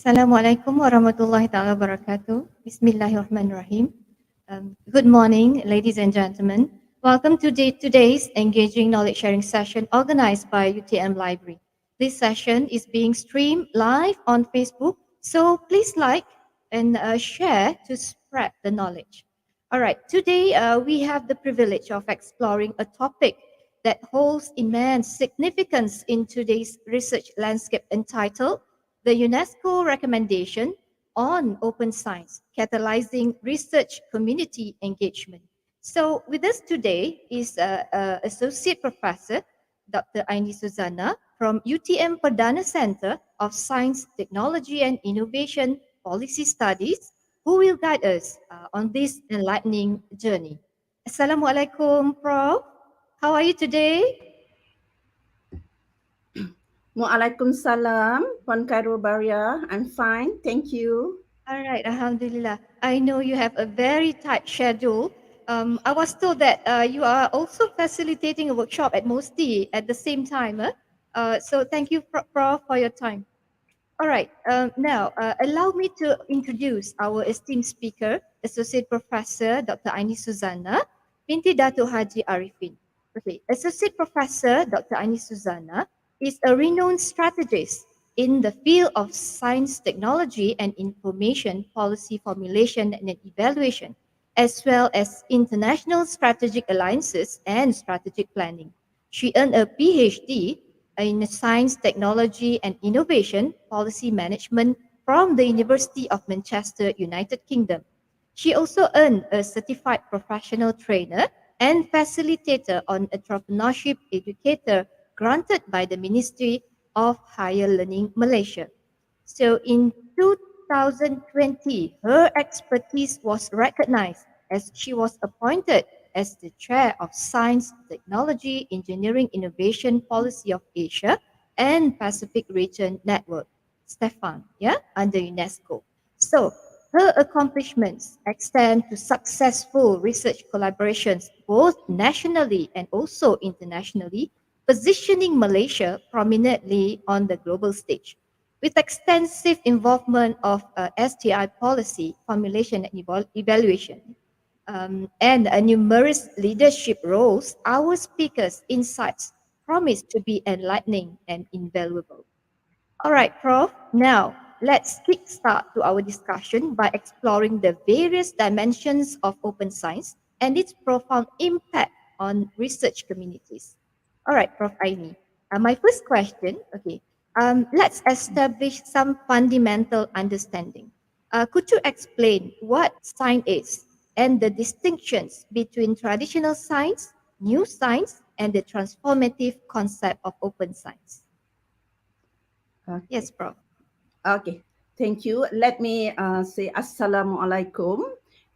Assalamualaikum warahmatullahi ta'ala wabarakatuh. Bismillahirrahmanirrahim. Good morning, ladies and gentlemen. Welcome to today's engaging knowledge sharing session organized by UTM Library. This session is being streamed live on Facebook, so please like and share to spread the knowledge. All right, today we have the privilege of exploring a topic that holds immense significance in today's research landscape entitled the UNESCO recommendation on open science, catalyzing research community engagement. So with us today is Associate Professor Dr. AINI SUZANA from UTM Perdana Center of Science, Technology and Innovation Policy Studies, who will guide us on this enlightening journey. Assalamualaikum, Prof. How are you today? Waalaikumsalam, Puan KHAIRULBAHIYAH. I'm fine, thank you. All right, Alhamdulillah. I know you have a very tight schedule. I was told that you are also facilitating a workshop at MOSTI at the same time. So thank you, Prof, for your time. All right, now allow me to introduce our esteemed speaker, Associate Professor Dr. AINI SUZANA, binti Datuk Haji ARIFFIN. Okay, Associate Professor Dr. AINI SUZANA is a renowned strategist in the field of science, technology, and information policy formulation and evaluation, as well as international strategic alliances and strategic planning. She earned a PhD in Science, Technology and Innovation Policy Management from the University of Manchester, United Kingdom. She also earned a certified professional trainer and facilitator on entrepreneurship educator granted by the Ministry of Higher Learning Malaysia. So in 2020, her expertise was recognized as she was appointed as the Chair of Science, Technology, Engineering, Innovation Policy of Asia and Pacific Region Network, STEPAN, under UNESCO. So her accomplishments extend to successful research collaborations both nationally and also internationally, positioning Malaysia prominently on the global stage. With extensive involvement of STI policy, formulation and evaluation, and numerous leadership roles, our speakers' insights promise to be enlightening and invaluable. All right, Prof. Now, let's kickstart to our discussion by exploring the various dimensions of open science and its profound impact on research communities. All right, Prof. Aini. My first question, okay, let's establish some fundamental understanding. Could you explain what science is and the distinctions between traditional science, new science, and the transformative concept of open science? Okay. Yes, Prof. Okay, thank you. Let me say Assalamualaikum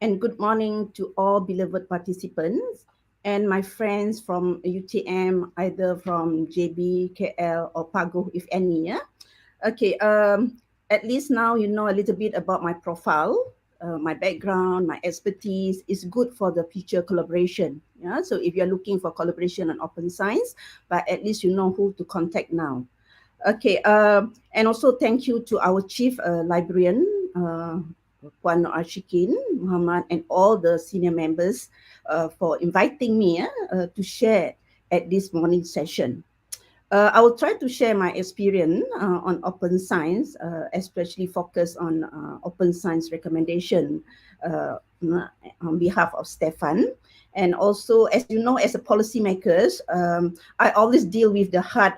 and good morning to all beloved participants and my friends from UTM, either from JB, KL or Pagoh, if any. Yeah. Okay. At least now you know a little bit about my profile. My background, my expertise is good for the future collaboration. Yeah, so if you're looking for collaboration on open science, but at least you know who to contact now. Okay, and also thank you to our chief librarian, Puan Ashikin Muhammad, and all the senior members for inviting me to share at this morning session. I will try to share my experience on open science, especially focus on open science recommendation on behalf of Stefan. And also, as you know, as a policymakers, I always deal with the hard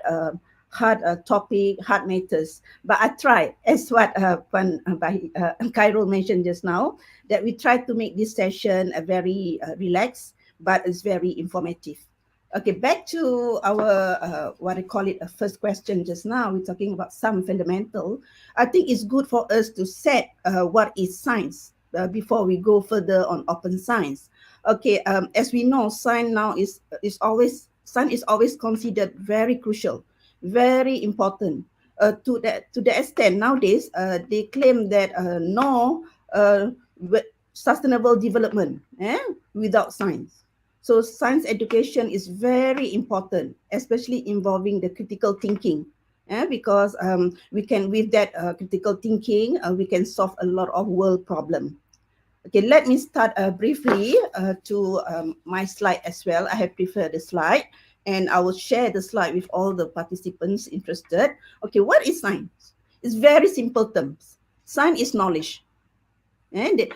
topic, hard matters. But I try, as what Khairul mentioned just now, that we try to make this session a very relaxed, but it's very informative. Okay, back to our, what I call it, a first question just now. We're talking about some fundamental. I think it's good for us to set what is science before we go further on open science. Okay, as we know, science now is always considered very crucial, very important. To the extent nowadays, they claim that no sustainable development without science. So science education is very important, especially involving the critical thinking. because we can, with that critical thinking, we can solve a lot of world problem. Okay, let me start briefly to my slide as well. I have prepared the slide and I will share the slide with all the participants interested. Okay, what is science? It's very simple terms. Science is knowledge, and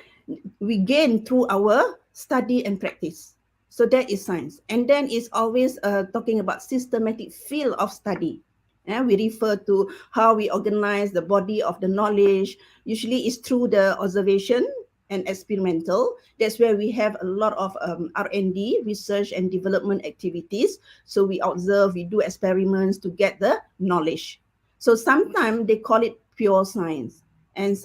we gain through our study and practice. So that is science. And then it's always talking about systematic field of study. We refer to how we organize the body of the knowledge. Usually it's through the observation and experimental. That's where we have a lot of R&D, research and development activities. So we observe, we do experiments to get the knowledge. So sometimes they call it pure science, and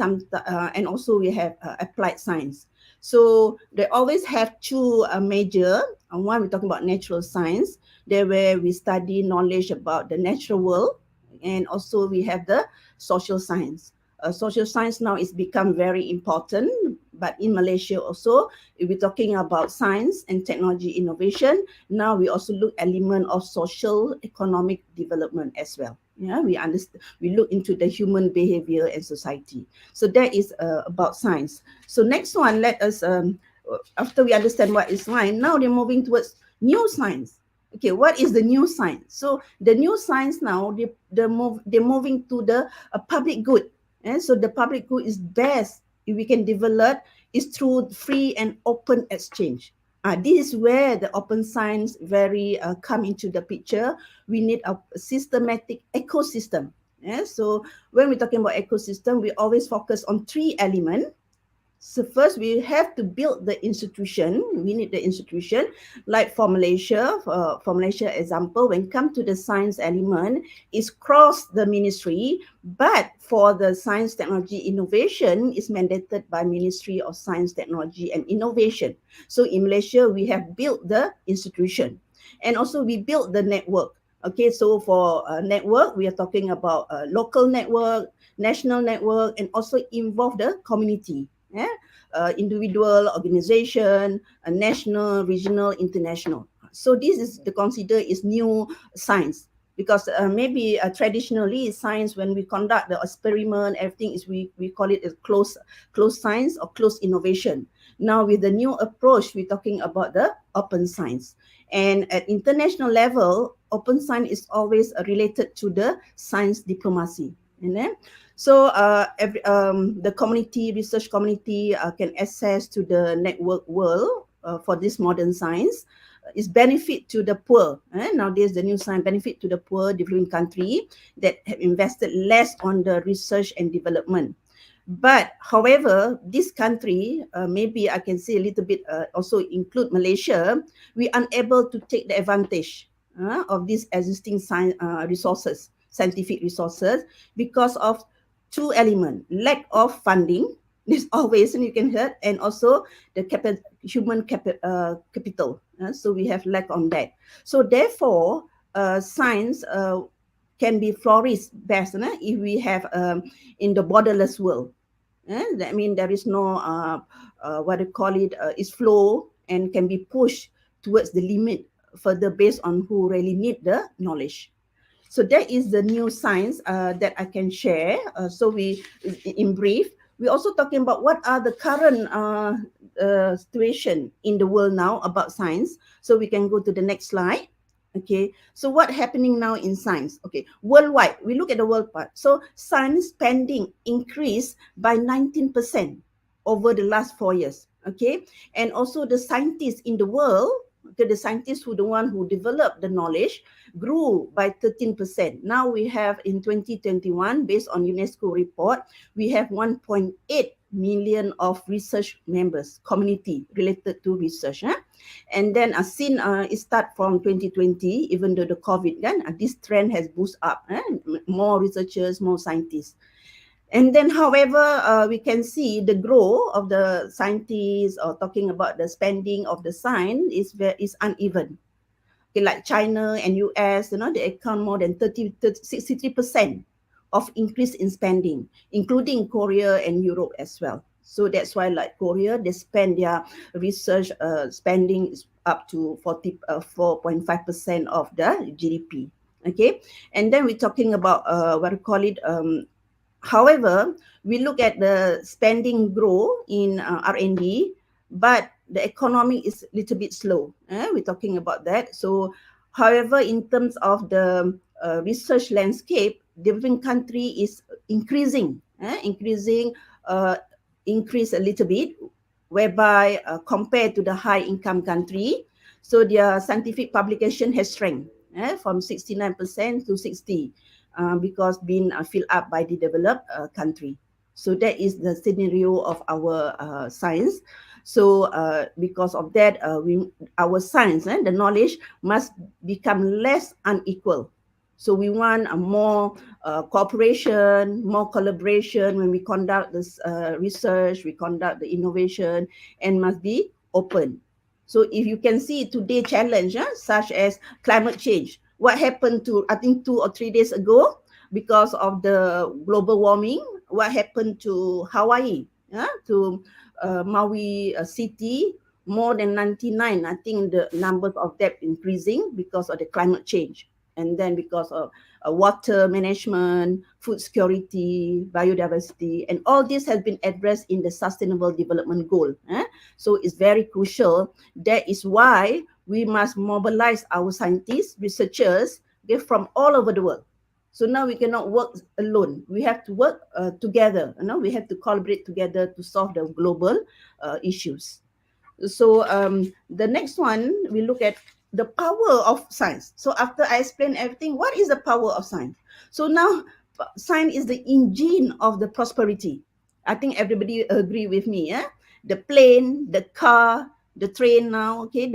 also we have applied science. So they always have two major. One, we're talking about natural science, there where we study knowledge about the natural world, and also we have the social science. Social science now is become very important, but in Malaysia also, if we're talking about science and technology innovation, now we also look element of social economic development as well. Yeah, we understand, we look into the human behavior and society. So that is about science. So next one, let us after we understand what is science, now they're moving towards new science. Okay, what is the new science? So the new science now, they're moving to the public good. And so the public good is best if we can develop is through free and open exchange. This is where the open science very come into the picture. We need a systematic ecosystem. So when we're talking about ecosystem, we always focus on three elements. So first, we have to build the institution. We need the institution. Like for Malaysia example, when come to the science element, it's cross the ministry, but for the science, technology, innovation is mandated by Ministry of Science, Technology and Innovation. So in Malaysia, we have built the institution, and also we built the network. Okay, so for network, we are talking about local network, national network, and also involve the community. Individual, organization, national, regional, international. So this is the consider is new science, because maybe traditionally science, when we conduct the experiment, everything is we call it a closed science or closed innovation. Now with the new approach, we're talking about the open science. And at international level, open science is always related to the science diplomacy. And then so the community, research community can access to the network world for this modern science. Is benefit to the poor. Nowadays, the new science benefit to the poor developing country that have invested less on the research and development. But however, this country, maybe I can say a little bit, also include Malaysia, we unable to take the advantage of these existing resources, scientific resources, because of two elements: lack of funding, this always, and you can hear, and also the human capital. So we have lack on that. So therefore, science can be flourished best if we have in the borderless world. That means there is no what do you call it, is flow and can be pushed towards the limit further based on who really need the knowledge. So that is the new science that I can share. So we, in brief, we're also talking about what are the current situation in the world now about science. So we can go to the next slide. Okay, so what happening now in science? Okay, worldwide, we look at the world part. So science spending increased by 19% over the last 4 years. Okay, and also the scientists in the world, okay, the scientists who the one who developed the knowledge grew by 13%. Now we have in 2021, based on UNESCO report, we have 1.8 million of research members, community related to research. And then since it start from 2020, even though the COVID, this trend has boosted up, more researchers, more scientists. And then, however, we can see the growth of the scientists, or talking about the spending of the science is uneven. Okay, like China and US, they account more than 63% of increase in spending, including Korea and Europe as well. So that's why, like Korea, they spend their research spending is up to 4.5% of the GDP. Okay, and then we're talking about what we call it. However, we look at the spending grow in R&D, but the economy is a little bit slow. We're talking about that. So, however, in terms of the research landscape, developing country is increasing, uh, increase a little bit, whereby compared to the high income country, so their scientific publication has shrank from 69% to 60 because being filled up by the developed country. So that is the scenario of our science. So because of that, our science, the knowledge must become less unequal. So we want a more cooperation, more collaboration when we conduct this research, we conduct the innovation, and must be open. So if you can see today challenge, such as climate change, what happened to, I think 2 or 3 days ago, because of the global warming, what happened to Hawaii, to Maui city, more than 99, I think the numbers of that increasing because of the climate change. And then because of water management, food security, biodiversity, and all this has been addressed in the Sustainable Development Goal. So it's very crucial. That is why we must mobilize our scientists, researchers, okay, from all over the world. So now we cannot work alone. We have to work together. We have to collaborate together to solve the global issues. So the next one, we look at the power of science. So after I explain everything, what is the power of science? So now science is the engine of the prosperity. I think everybody agree with me. The plane, the car, the train now, okay,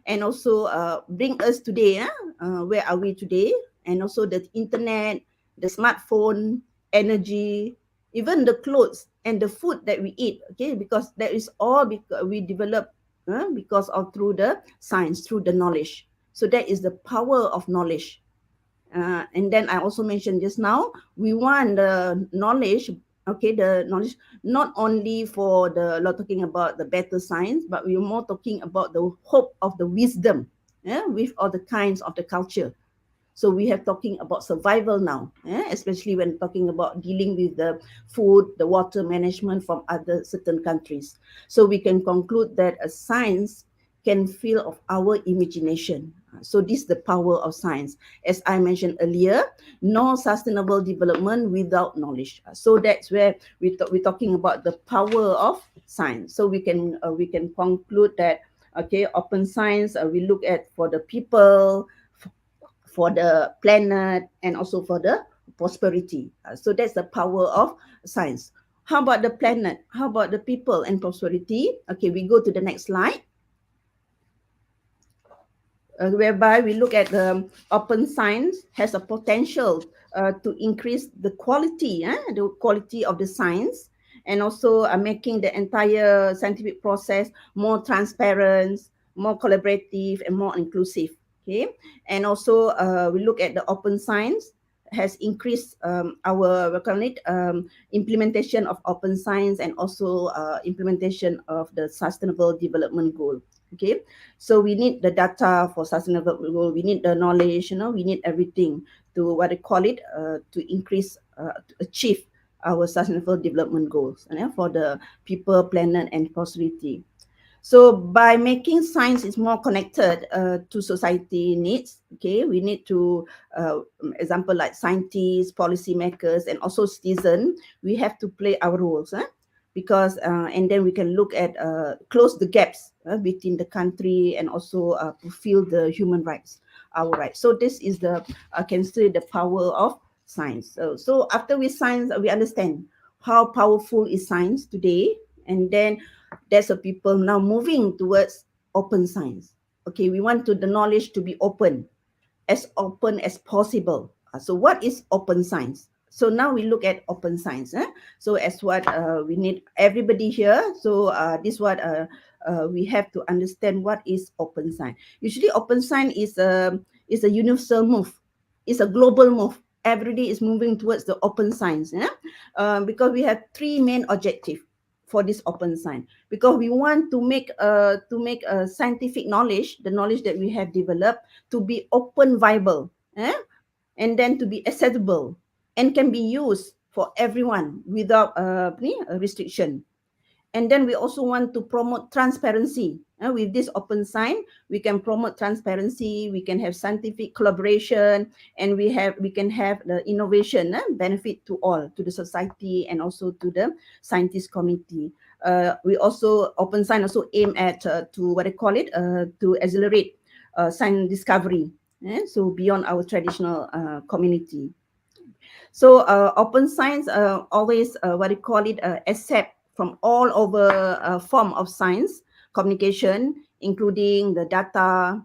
and also bring us today. Where are we today? And also the internet, the smartphone, energy, even the clothes and the food that we eat, okay, because that is all because we develop because of through the science, through the knowledge. So that is the power of knowledge. And then I also mentioned just now, we want the knowledge, okay, the knowledge not only for the not talking about the better science, but we're more talking about the hope of the wisdom, with all the kinds of the culture. So we have talking about survival now, especially when talking about dealing with the food, the water management from other certain countries. So we can conclude that a science can fill of our imagination. So this is the power of science. As I mentioned earlier, no sustainable development without knowledge. So that's where we're talking about the power of science. So we can conclude that, okay, open science, we look at for the people, for the planet, and also for the prosperity. So that's the power of science. How about the planet? How about the people and prosperity? Okay, we go to the next slide, whereby we look at the open science has a potential to increase the quality of the science, and also making the entire scientific process more transparent, more collaborative, and more inclusive. Okay, and also we look at the open science has increased our implementation of open science, and also implementation of the sustainable development goal. Okay, so we need the data for sustainable goal. We need the knowledge. We need everything to what I call it to increase to achieve our sustainable development goals, for the people, planet, and prosperity. So by making science is more connected to society needs, okay, we need to, example like scientists, policymakers, and also citizen, we have to play our roles, because and then we can look at close the gaps between the country, and also fulfill the human rights, our rights. So this is the I can say the power of science. So after we science, we understand how powerful is science today, and then there's a people now moving towards open science. Okay, we want to the knowledge to be open as possible. So what is open science? So now we look at open science. So as what we need everybody here. So this what we have to understand what is open science. Usually open science is a universal move. It's a global move. Everybody is moving towards the open science. Because we have three main objectives for this open science, because we want to make scientific knowledge, the knowledge that we have developed, to be open viable, and then to be accessible and can be used for everyone without a restriction. And then we also want to promote transparency. With this open sign, we can promote transparency, we can have scientific collaboration, and we can have the innovation benefit to all, to the society and also to the scientist community. We also open sign also aim at to what I call it to accelerate science discovery. So beyond our traditional community. So open science always what do you call it accept from all over form of science communication, including the data,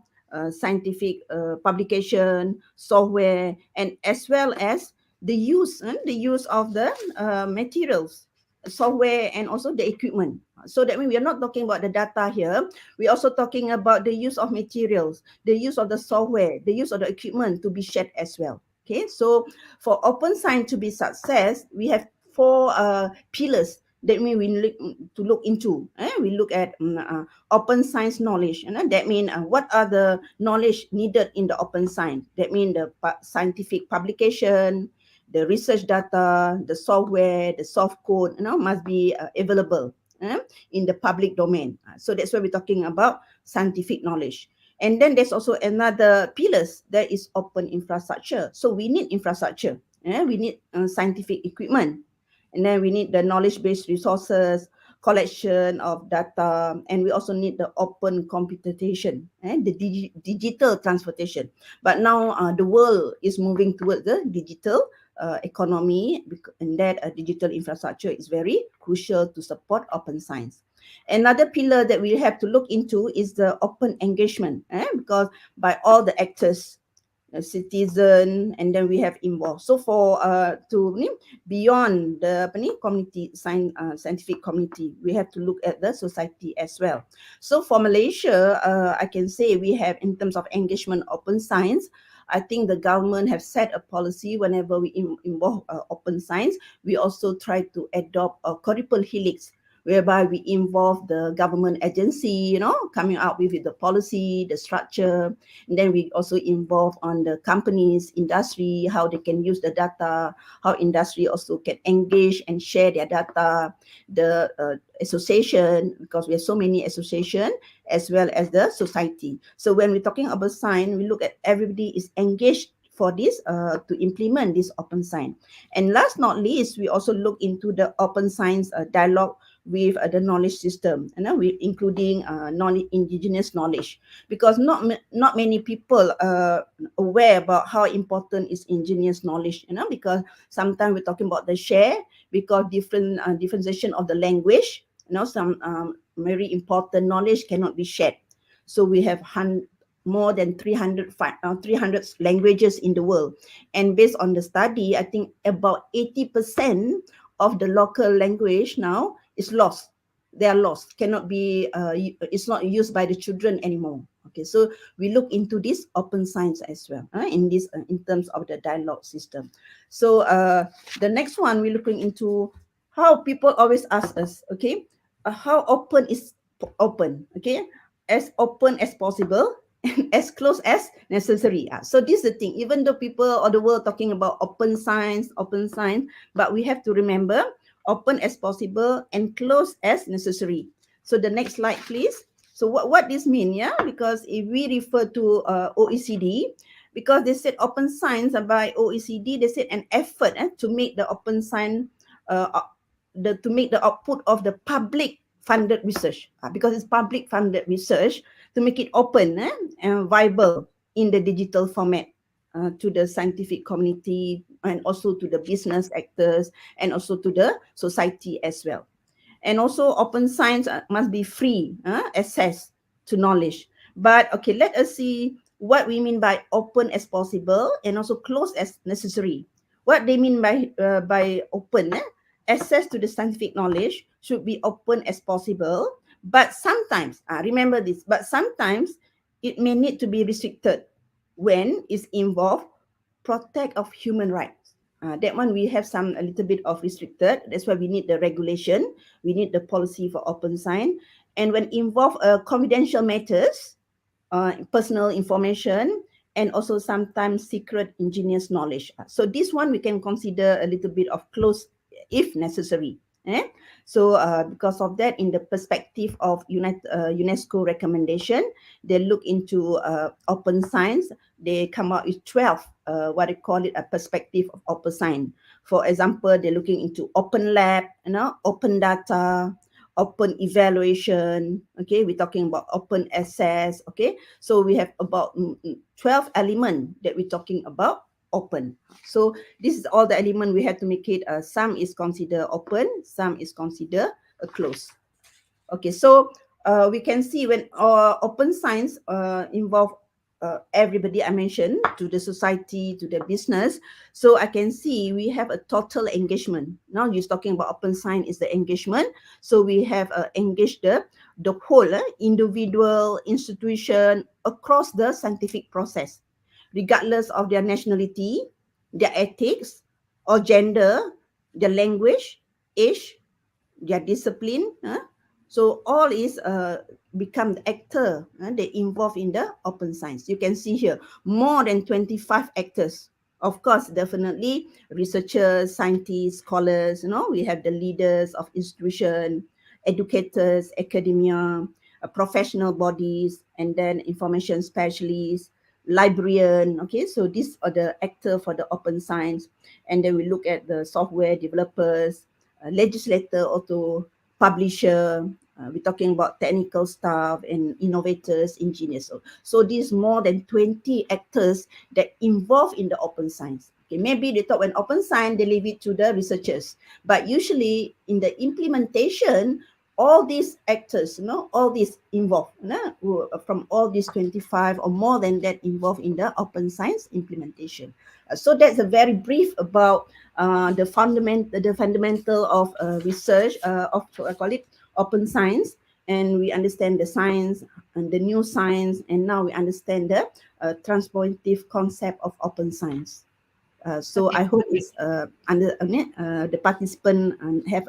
scientific publication, software, and as well as the use of the materials, software, and also the equipment. So that means we are not talking about the data here. We're also talking about the use of materials, the use of the software, the use of the equipment to be shared as well. Okay, so for open science to be success, we have four pillars that we look to look into. We look at open science knowledge, and that means what are the knowledge needed in the open science. That means the scientific publication, the research data, the software, the soft code, must be available in the public domain. So that's why we're talking about scientific knowledge. And then there's also another pillars that is open infrastructure. So we need infrastructure. We need scientific equipment. And then we need the knowledge-based resources, collection of data, and we also need the open computation and the digital transportation. But now the world is moving towards the digital economy, and that digital infrastructure is very crucial to support open science. Another pillar that we have to look into is the open engagement, because by all the actors, citizen, and then we have involved. So for to beyond the community scientific community, we have to look at the society as well. So for Malaysia, I can say we have, in terms of engagement open science, I think the government have set a policy whenever we involve open science. We also try to adopt a curricular helix, whereby we involve the government agency, coming out with the policy, the structure, and then we also involve on the companies, industry, how they can use the data, how industry also can engage and share their data, the association, because we have so many association, as well as the society. So when we're talking about science, we look at everybody is engaged for this to implement this open science. And last not least, we also look into the open science dialogue with the knowledge system, including non-indigenous knowledge, because not many people are aware about how important is indigenous knowledge, because sometimes we're talking about the share, because differentiation of the language, some very important knowledge cannot be shared. So we have more than 300 languages in the world, and based on the study, I think about 80% of the local language now is lost. They are lost, cannot be it's not used by the children anymore. Okay, so we look into this open science as well, in this in terms of the dialogue system. So the next one, we're looking into how people always ask us, okay, how open is open. Okay, as open as possible and as close as necessary. So this is the thing, even though people or the world talking about open science, but we have to remember open as possible and close as necessary. So the next slide, please. So what this mean, because if we refer to OECD, because they said open science by OECD, they said an effort to make the open science, to make the output of the public funded research, because it's public funded research, to make it open and viable in the digital format to the scientific community, and also to the business actors, and also to the society as well. And also open science must be free access to knowledge. But okay, let us see what we mean by open as possible and also close as necessary. What they mean by open, access to the scientific knowledge should be open as possible, but sometimes, remember this, but sometimes it may need to be restricted when it's involved protect of human rights. That one we have a little bit of restricted. That's why we need the regulation. We need the policy for open science. And when involve confidential matters, personal information, and also sometimes secret engineers knowledge. So this one we can consider a little bit of close if necessary. So because of that, in the perspective of UNESCO recommendation, they look into open science. They come out with 12 what they call it a perspective of open science. For example, they're looking into open lab, open data, open evaluation. Okay, we're talking about open access. Okay, so we have about 12 elements that we're talking about open. So this is all the element we have to make it. Some is considered open, some is considered closed. Okay, so we can see when open science involve everybody I mentioned, to the society, to the business. So I can see we have a total engagement. Now you're talking about open science is the engagement. So we have engaged the whole individual institution across the scientific process, regardless of their nationality, their ethics, or gender, their language, age, their discipline. So all is become the actor. They involved in the open science. You can see here more than 25 actors. Of course, definitely researchers, scientists, scholars. We have the leaders of institution, educators, academia, professional bodies, and then information specialists, librarian. Okay, so these are the actor for the open science. And then we look at the software developers, legislator, also publisher. We're talking about technical staff and innovators, engineers. So these more than 20 actors that involved in the open science. Okay, maybe they thought when open science, they leave it to the researchers. But usually in the implementation, all these actors, all these involved, from all these 25 or more than that involved in the open science implementation. So that's a very brief about the fundamental of research of I call it open science, and we understand the science and the new science, and now we understand the transformative concept of open science. So Okay. I hope it's the participant have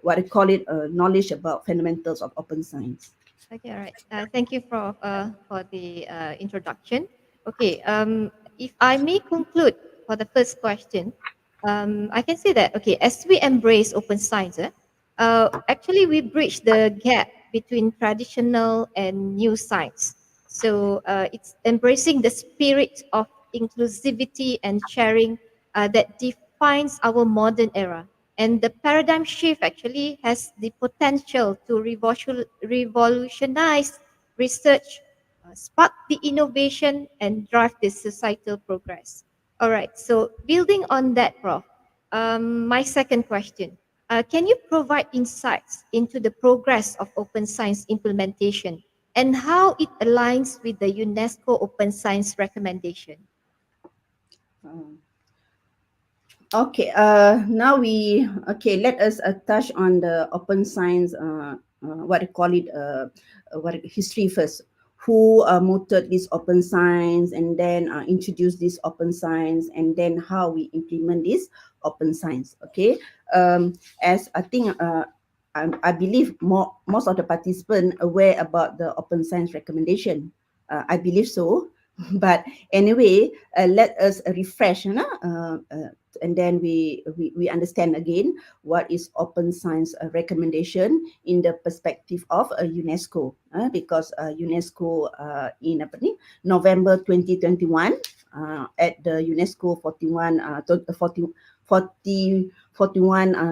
what I call it knowledge about fundamentals of open science. Okay, all right. Thank you for the introduction. Okay, if I may conclude for the first question, I can say that, okay, as we embrace open science, actually we bridge the gap between traditional and new science. So it's embracing the spirit of inclusivity and sharing that defines our modern era. And the paradigm shift actually has the potential to revolutionize research, spark the innovation, and drive the societal progress. All right, so building on that, Prof, my second question. Can you provide insights into the progress of open science implementation and how it aligns with the UNESCO Open Science recommendation? Uh, Okay, now let us touch on the open science, what I call it, history first. Who mooted this open science, and then introduced this open science, and then how we implement this open science. Okay, as I think I believe most of the participants aware about the open science recommendation. I believe so. But anyway, let us refresh, and then we understand again what is open science recommendation in the perspective of UNESCO, because UNESCO in November 2021 at the UNESCO 41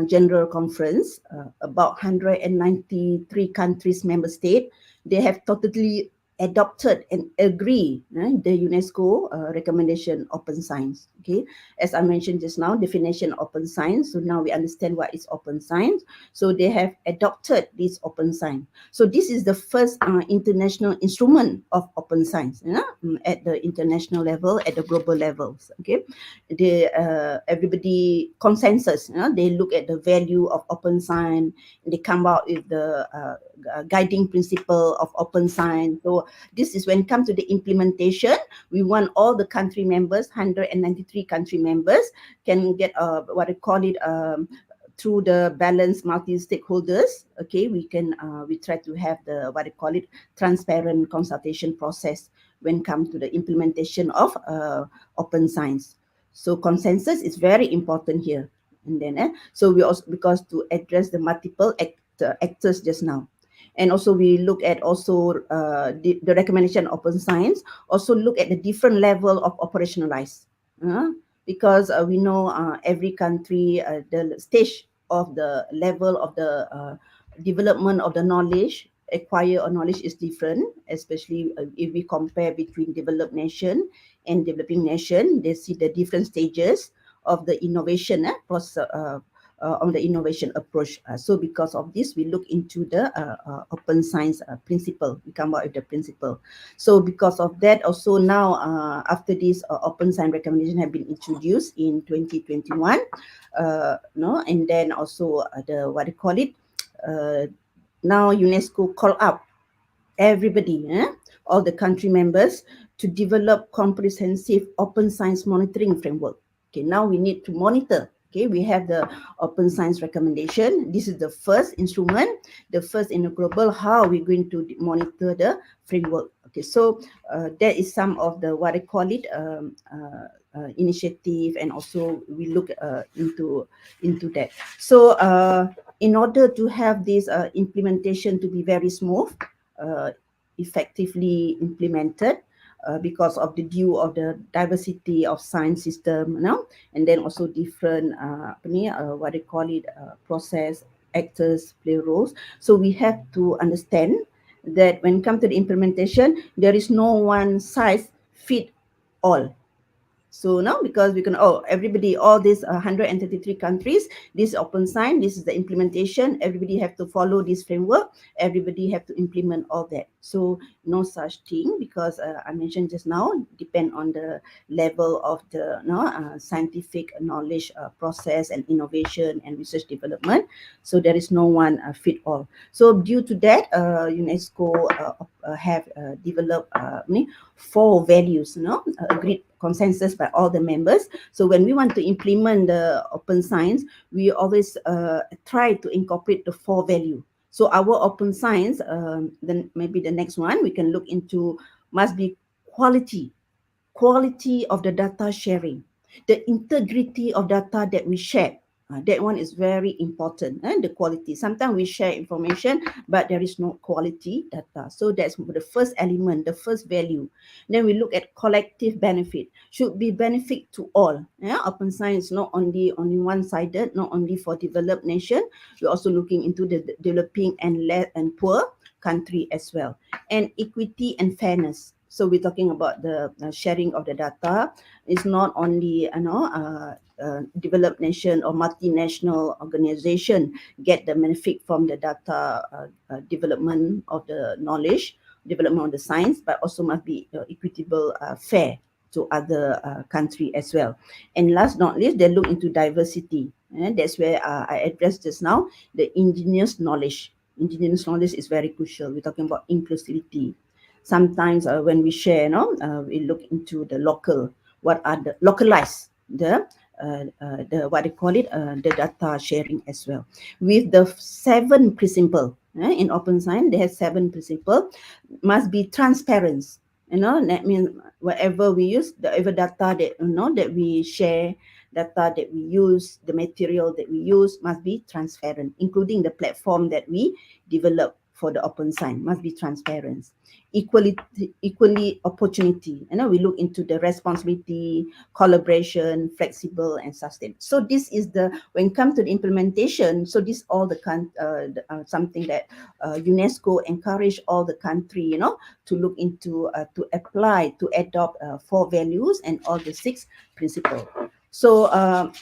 General Conference, about 193 countries, member state, they have totally adopted and agree the UNESCO recommendation open science. Okay, as I mentioned just now, definition open science. So now we understand what is open science. So they have adopted this open science. So this is the first international instrument of open science, at the international level, at the global levels. Okay, everybody consensus. They look at the value of open science. They come out with the guiding principle of open science. So this is when it comes to the implementation, we want all the country members, 193 country members, can get what I call it through the balanced multi-stakeholders, okay, we try to have the what they call it transparent consultation process when come to the implementation of open science. So consensus is very important here. And then so we also, because to address the multiple actors just now, and also we look at also the recommendation of open science, also look at the different level of operationalize, because we know every country, the stage of the level of the development of the knowledge, acquire or knowledge is different, especially if we compare between developed nation and developing nation. They see the different stages of the innovation process, on the innovation approach. So because of this, we look into the open science principle. We come out with the principle. So because of that, also now after this open science recommendation have been introduced in 2021, no, and then also the what they call it, now UNESCO call up everybody, all the country members, to develop comprehensive open science monitoring framework. Okay, now we need to monitor. Okay, we have the open science recommendation. This is the first instrument, the first in the global, how we're going to monitor the framework. Okay, so that is some of the what I call it initiative, and also we look into that. So in order to have this implementation to be very smooth, effectively implemented, because of the due of the diversity of science system, and then also different what they call it process actors play roles. So we have to understand that when it comes to the implementation, there is no one size fit all. So now, because we can, everybody, all these 133 countries, this open sign, this is the implementation. Everybody have to follow this framework. Everybody have to implement all that. So no such thing, because I mentioned just now, depend on the level of the scientific knowledge process and innovation and research development. So there is no one fit all. So due to that, UNESCO have developed 4 values, agreed consensus by all the members. So when we want to implement the open science, we always try to incorporate the 4 value. So our open science, then maybe the next one we can look into, must be quality of the data sharing, the integrity of data that we share. That one is very important, and the quality. Sometimes we share information, but there is no quality data. So that's the first element, the first value. Then we look at collective benefit. Should be benefit to all. Open science not only one-sided, not only for developed nation. We're also looking into the developing and poor country as well. And equity and fairness. So we're talking about the sharing of the data. It's not only developed nation or multinational organization get the benefit from the data development of the knowledge, development of the science, but also must be equitable, fair to other country as well. And last not least, they look into diversity. And that's where I addressed just now, the indigenous knowledge. Indigenous knowledge is very crucial. We're talking about inclusivity. Sometimes when we share, we look into the local, what are the localized, the what they call it, the data sharing as well. With the 7 principle in open science, they have 7 principle. Must be transparent. That means whatever we use, whatever data that that we share, data that we use, the material that we use must be transparent, including the platform that we develop for the open science must be transparent. Equally opportunity. We look into the responsibility, collaboration, flexible and sustainable. So this is when it comes to the implementation. So this all the something that UNESCO encourage all the country, to look into, to apply, to adopt 4 values and all the 6 principles. So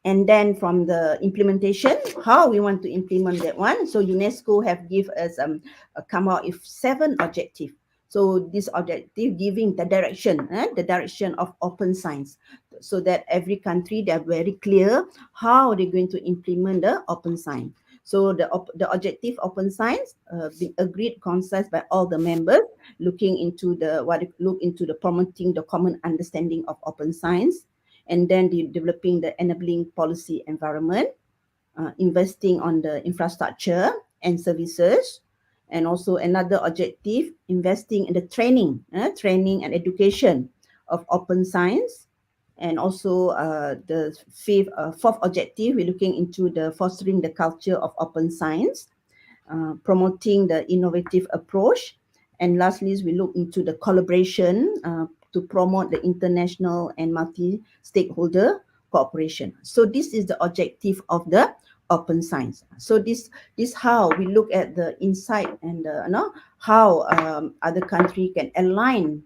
and then from the implementation, how we want to implement that one. So UNESCO have give us come out with 7 objectives. So this objective giving the direction of open science, so that every country they are very clear how they're going to implement the open science. So the objective open science been agreed consensus by all the members, looking into the promoting the common understanding of open science, and then developing the enabling policy environment, investing on the infrastructure and services. And also another objective, investing in the training and education of open science. And also the fourth objective, we're looking into the fostering the culture of open science, promoting the innovative approach. And lastly, we look into the collaboration to promote the international and multi-stakeholder cooperation. So this is the objective of the open science. So this how we look at the insight and how other country can align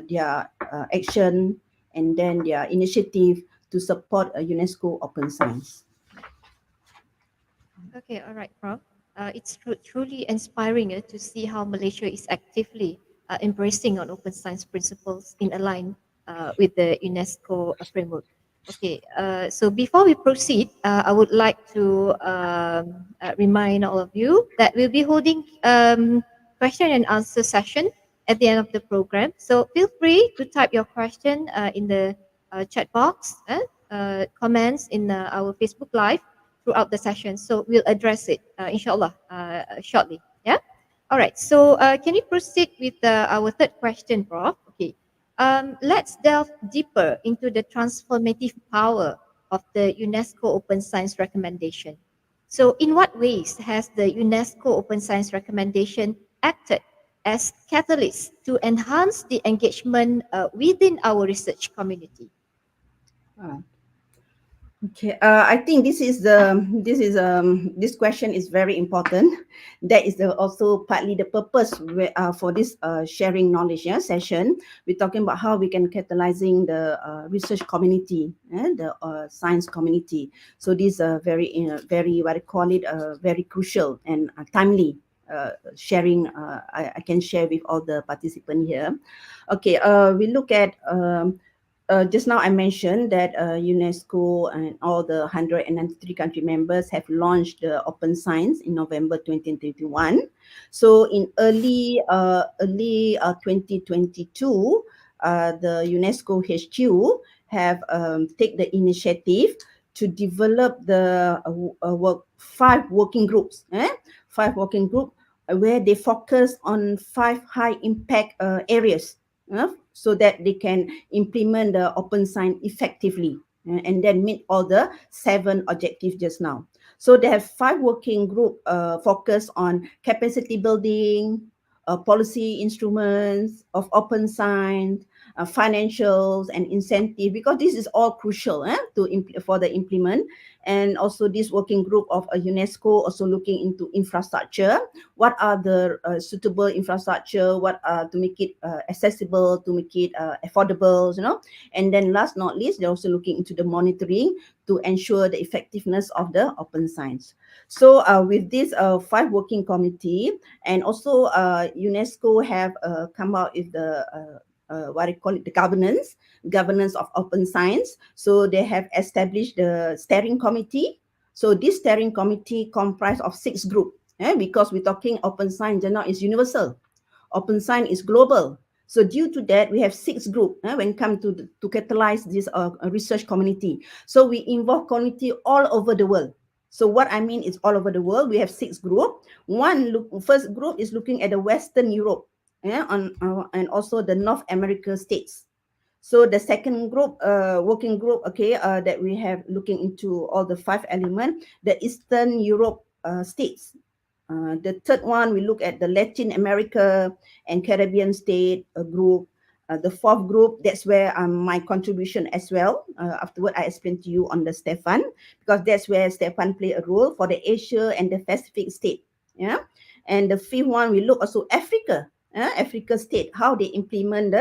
their action and then their initiative to support a UNESCO open science. Okay, all right, Prof. It's truly inspiring to see how Malaysia is actively embracing on open science principles in align with the UNESCO framework. Okay, so before we proceed, I would like to remind all of you that we'll be holding question and answer session at the end of the program. So feel free to type your question in the chat box, comments in our Facebook Live throughout the session. So we'll address it, inshallah, shortly. Yeah. All right. So can you proceed with our third question, Prof? Okay. Let's delve deeper into the transformative power of the UNESCO Open Science Recommendation. So, in what ways has the UNESCO Open Science Recommendation acted as catalyst to enhance the engagement within our research community? Uh, Okay, I think this question is very important. That is also partly the purpose for this sharing knowledge session. We're talking about how we can catalyzing the research community and the science community. So these are very what I call it very crucial and timely sharing. I can share with all the participants here. Okay, we look at. Just now I mentioned that UNESCO and all the 193 country members have launched the Open Science in November 2021. So in early 2022, the UNESCO HQ have take the initiative to develop the five working groups, where they focus on five high impact areas, so that they can implement the open science effectively, and then meet all the seven objectives just now. So they have five working group focus on capacity building, policy instruments of open science, financials and incentive, because this is all crucial for the implement. And also this working group of UNESCO also looking into infrastructure. What are the suitable infrastructure? What to make it accessible, to make it affordable, And then last not least, they're also looking into the monitoring to ensure the effectiveness of the open science. So with this five working committee, and also UNESCO have come out with the what I call it, the governance of open science. So they have established the steering committee. So this steering committee comprised of 6 groups, because we're talking open science now is universal. Open science is global. So due to that, we have 6 groups when it comes to catalyze this research community. So we involve community all over the world. So what I mean is all over the world, we have 6 groups. First group is looking at the Western Europe, and also the North America states. So the second group, working group, that we have looking into all the 5 elements, the Eastern Europe states. The third one, we look at the Latin America and Caribbean state group. The fourth group, that's where my contribution as well. Afterward, I explain to you on the STEPAN, because that's where STEPAN play a role for the Asia and the Pacific state. Yeah. And the fifth one, we look also Africa. Africa state, how they implement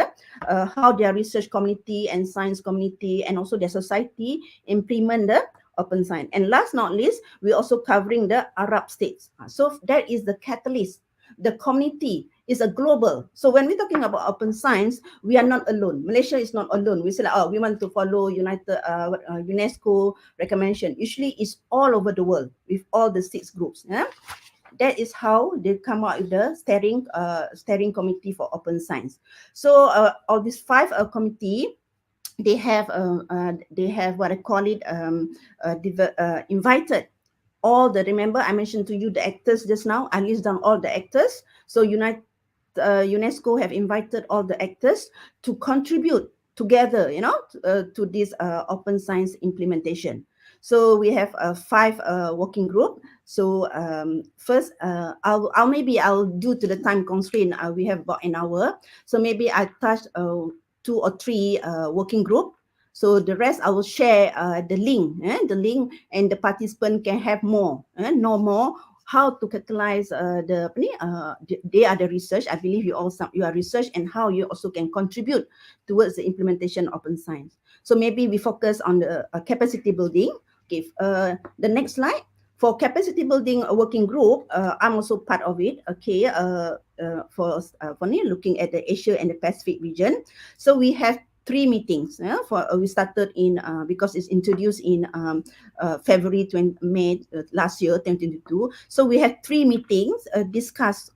how their research community and science community and also their society implement the open science. And last not least, we're also covering the Arab states. So that is the catalyst. The community is a global. So when we're talking about open science, we are not alone. Malaysia is not alone. We say like, we want to follow UNESCO recommendation. Usually it's all over the world with all the 6 groups. That is how they come out with the steering committee for open science. So all these 5 committee, they have what I call it invited all the, remember I mentioned to you the actors just now, I list down all the actors. So UNESCO have invited all the actors to contribute together, to this open science implementation. So we have five working group. So first, I'll due to the time constraint, we have about an hour. So maybe I touch two or three working group. So the rest I will share the link, and the participant can have more, know more how to catalyze they are the research. I believe you are research, and how you also can contribute towards the implementation of open science. So maybe we focus on the capacity building. Okay, the next slide. For capacity building working group, I'm also part of it. Okay, for me, looking at the Asia and the Pacific region. So we have three meetings. We started in because it's introduced in February 20, May last year, 2022. So we had three meetings discuss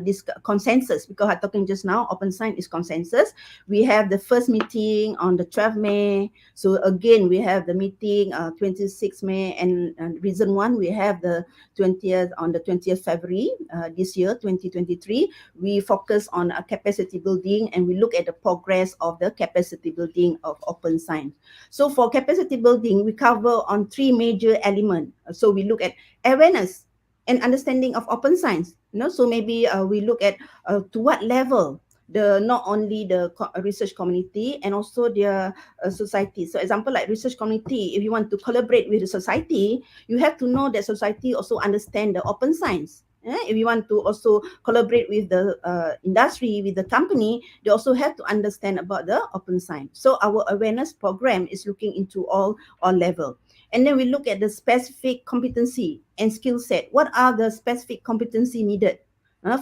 this consensus, because I'm talking just now, open science is consensus. We have the first meeting on the 12th May. So again, we have the meeting 26th May, and reason one, we have the 20th on the 20th February this year, 2023. We focus on capacity building, and we look at the progress of the capacity building of open science. So for capacity building, we cover on three major elements. So we look at awareness and understanding of open science. So maybe we look at to what level the not only the research community and also their society. So example, like research community, if you want to collaborate with the society, you have to know that society also understand the open science. If you want to also collaborate with the industry, with the company, they also have to understand about the open science. So our awareness program is looking into all level. And then we look at the specific competency and skill set. What are the specific competency needed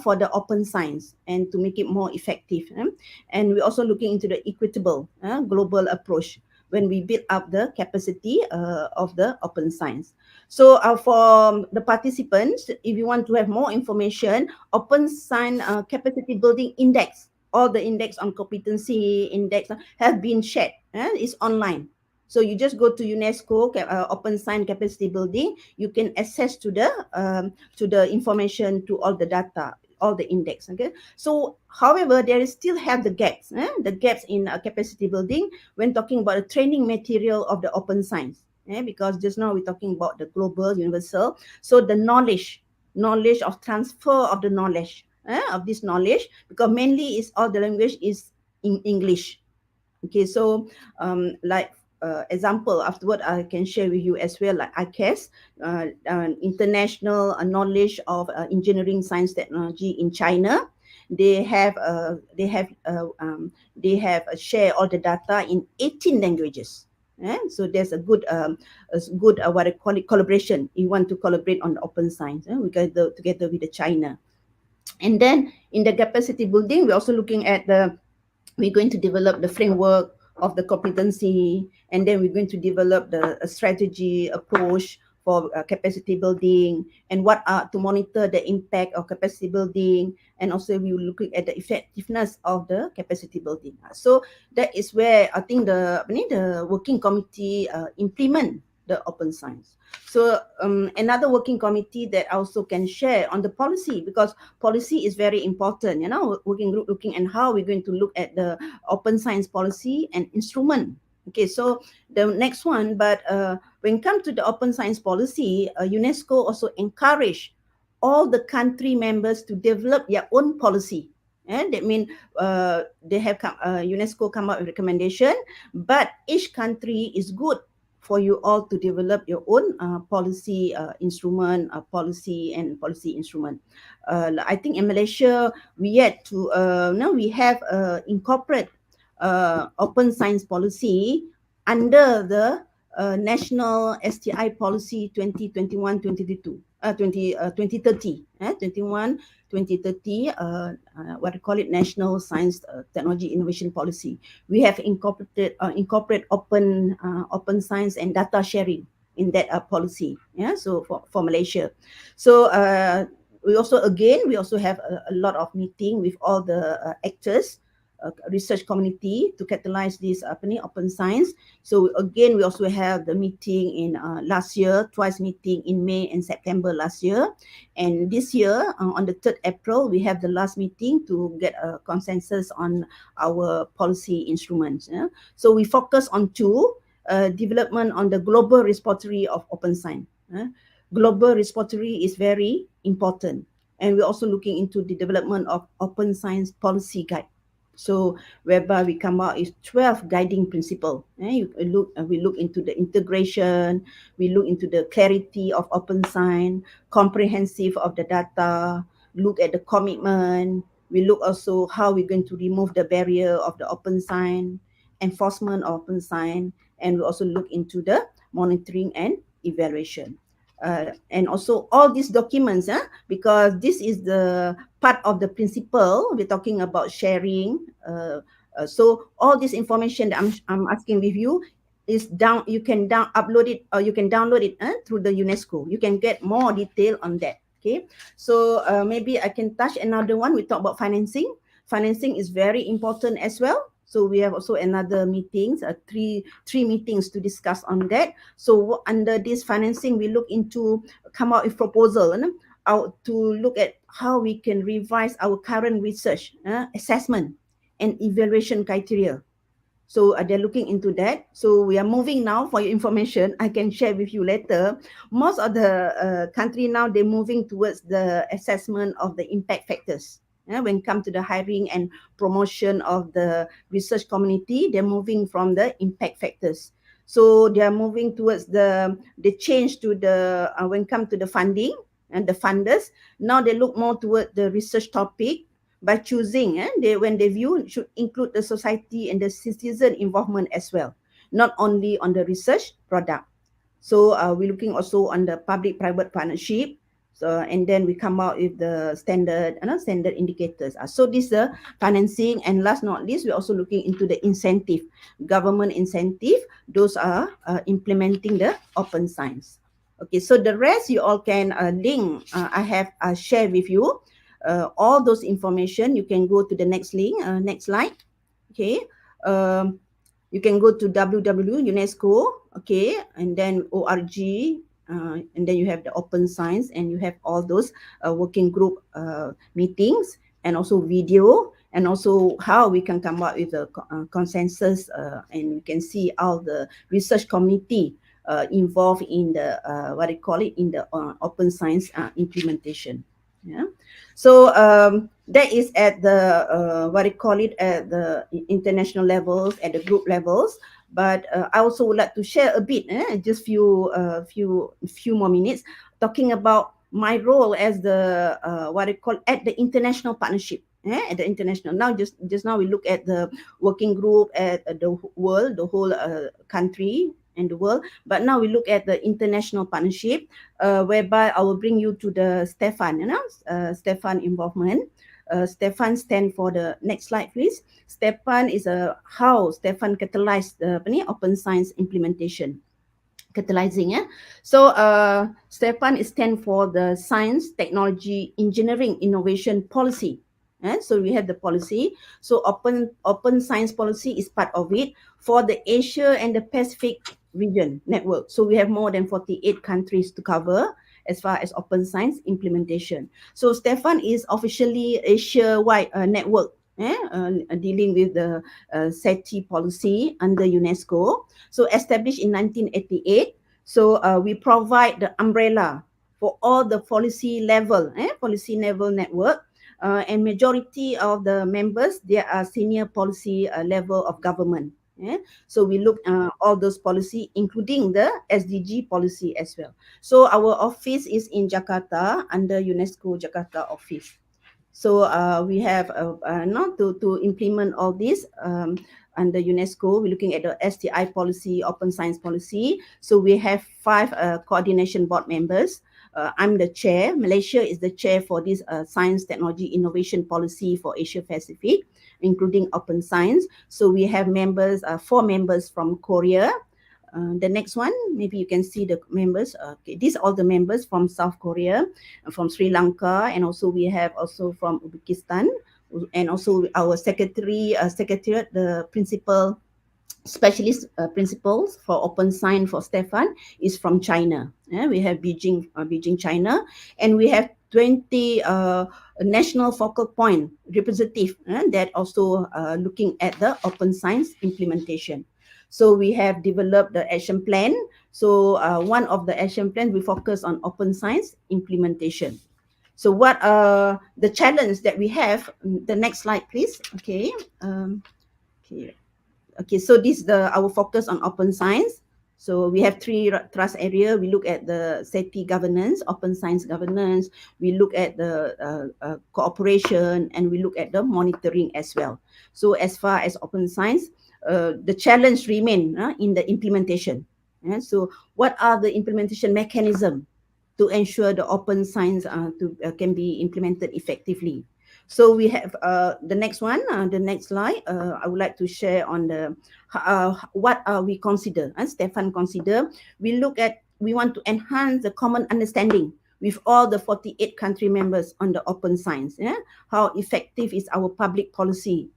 for the open science, and to make it more effective? And we're also looking into the equitable global approach when we build up the capacity of the open science. So for the participants, if you want to have more information, Open Science Capacity Building Index, all the index on competency index have been shared. It's online. So you just go to UNESCO Open Science Capacity Building. You can access to the information, to all the data, all the index. Okay. So, however, there is still have the gaps. The gaps in capacity building when talking about the training material of the open science. Because just now we're talking about the global, universal. So the knowledge of transfer of the knowledge, of this knowledge, because mainly is all the language is in English. Okay, so like example, afterward I can share with you as well, like ICAS, international knowledge of engineering, science, technology in China. They have share all the data in 18 languages. So there's a good what I call it, collaboration. You want to collaborate on the open science, together with the China. And then in the capacity building, we're also looking at we're going to develop the framework of the competency, and then we're going to develop the strategy approach for capacity building, and what are to monitor the impact of capacity building, and also we will look at the effectiveness of the capacity building. So that is where I think the working committee implement the open science. So another working committee that also can share on the policy, because policy is very important, working group looking at how we're going to look at the open science policy and instrument. Okay, so the next one, but when it comes to the open science policy, UNESCO also encourage all the country members to develop their own policy. And that means they have UNESCO come up with recommendation, but each country is good for you all to develop your own policy instrument, policy instrument. I think in Malaysia, we have incorporate open science policy under the National STI Policy 2021-2022. 2030, 2030, what I call it, National Science Technology Innovation Policy. We have incorporate open science and data sharing in that policy. So for Malaysia. So we also have a lot of meeting with all the actors research community to catalyze this open science. So again, we also have the meeting in last year, twice meeting in May and September last year. And this year, on the 3rd April, we have the last meeting to get a consensus on our policy instruments. Yeah? So we focus on two, development on the global repository of open science. Global repository is very important. And we're also looking into the development of open science policy guide. So whereby we come out with 12 guiding principle. We look into the integration, we look into the clarity of open science, comprehensive of the data, look at the commitment, we look also how we're going to remove the barrier of the open science, enforcement of open science, and we also look into the monitoring and evaluation. And also all these documents, because this is the part of the principle we're talking about sharing. So all this information that I'm asking with you is down. You can upload it, or you can download it through the UNESCO. You can get more detail on that. Okay, so maybe I can touch another one. We talk about financing. Financing is very important as well. So we have also another meetings, three meetings to discuss on that. So under this financing, we look into come out with proposal to look at how we can revise our current research assessment and evaluation criteria. So they're looking into that. So we are moving now. For your information, I can share with you later. Most of the country now, they're moving towards the assessment of the impact factors. When it comes to the hiring and promotion of the research community, they're moving from the impact factors. So they are moving towards the change to the when it comes to the funding and the funders. Now they look more toward the research topic by choosing. When they view, should include the society and the citizen involvement as well, not only on the research product. So we're looking also on the public-private partnership. So and then we come out with the standard indicators. So this is the financing, and last not least, we're also looking into the incentive, government incentive. Those are implementing the open science. Okay, so the rest you all can link. I have shared with you all those information. You can go to the next link, next slide. Okay, you can go to www.unesco, okay, and then org, and then you have the open science, and you have all those working group meetings, and also video, and also how we can come up with a consensus, and you can see all the research committee involved in the in the open science implementation. Yeah. So that is at the at the international levels, at the group levels. But I also would like to share a bit, just few more minutes, talking about my role as the at the international partnership. At the international, now just now we look at the working group at the world, the whole country and the world. But now we look at the international partnership, whereby I will bring you to the STEPAN, STEPAN involvement. STEPAN stand for the next slide, please. STEPAN is how STEPAN catalyze the open science implementation. CATALYZING. So STEPAN is stand for the Science, Technology, Engineering, Innovation Policy. So we have the policy. So open science policy is part of it for the Asia and the Pacific region network. So we have more than 48 countries to cover as far as open science implementation. So STEPAN is officially Asia-wide network dealing with the SETI policy under UNESCO. So established in 1988. So we provide the umbrella for all the policy level network. And majority of the members, they are senior policy level of government. So we look all those policy, including the SDG policy as well. So our office is in Jakarta under UNESCO Jakarta office. So we have not to implement all this under UNESCO. We're looking at the STI policy, open science policy. So we have 5 coordination board members. I'm the chair. Malaysia is the chair for this science, technology, innovation policy for Asia Pacific, including open science. So we have members, 4 members from Korea. The next one, maybe you can see the members. Okay, these are all the members from South Korea, from Sri Lanka, and also we have also from Uzbekistan, and also our secretariat, the principal specialist principals for open science for STEPAN is from China. We have Beijing, China, and we have 20 national focal point representative that also looking at the open science implementation. So we have developed the action plan. So one of the action plan we focus on open science implementation. So what are the challenge that we have? The next slide, please. Okay. Okay. Okay, so this is our focus on open science. So we have three trust area. We look at the SETI governance, open science governance. We look at the cooperation, and we look at the monitoring as well. So as far as open science, the challenge remain in the implementation. So what are the implementation mechanism to ensure the open science can be implemented effectively? So we have the next one, the next slide. I would like to share on the what we consider. And Stefan consider, we want to enhance the common understanding with all the 48 country members on the open science. How effective is our public policy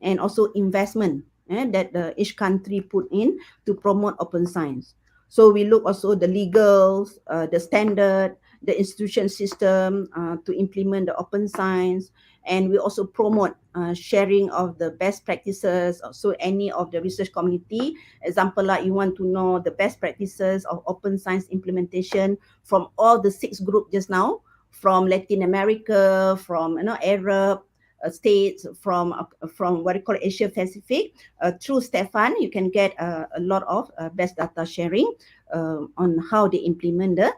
and also investment that each country put in to promote open science. So we look also the legals, the standard, the institution system to implement the open science, and we also promote sharing of the best practices. So any of the research community, example like you want to know the best practices of open science implementation from all the 6 groups just now, from Latin America, from Arab states, from what you call Asia Pacific. Through Stefan, you can get a lot of best data sharing on how they implement the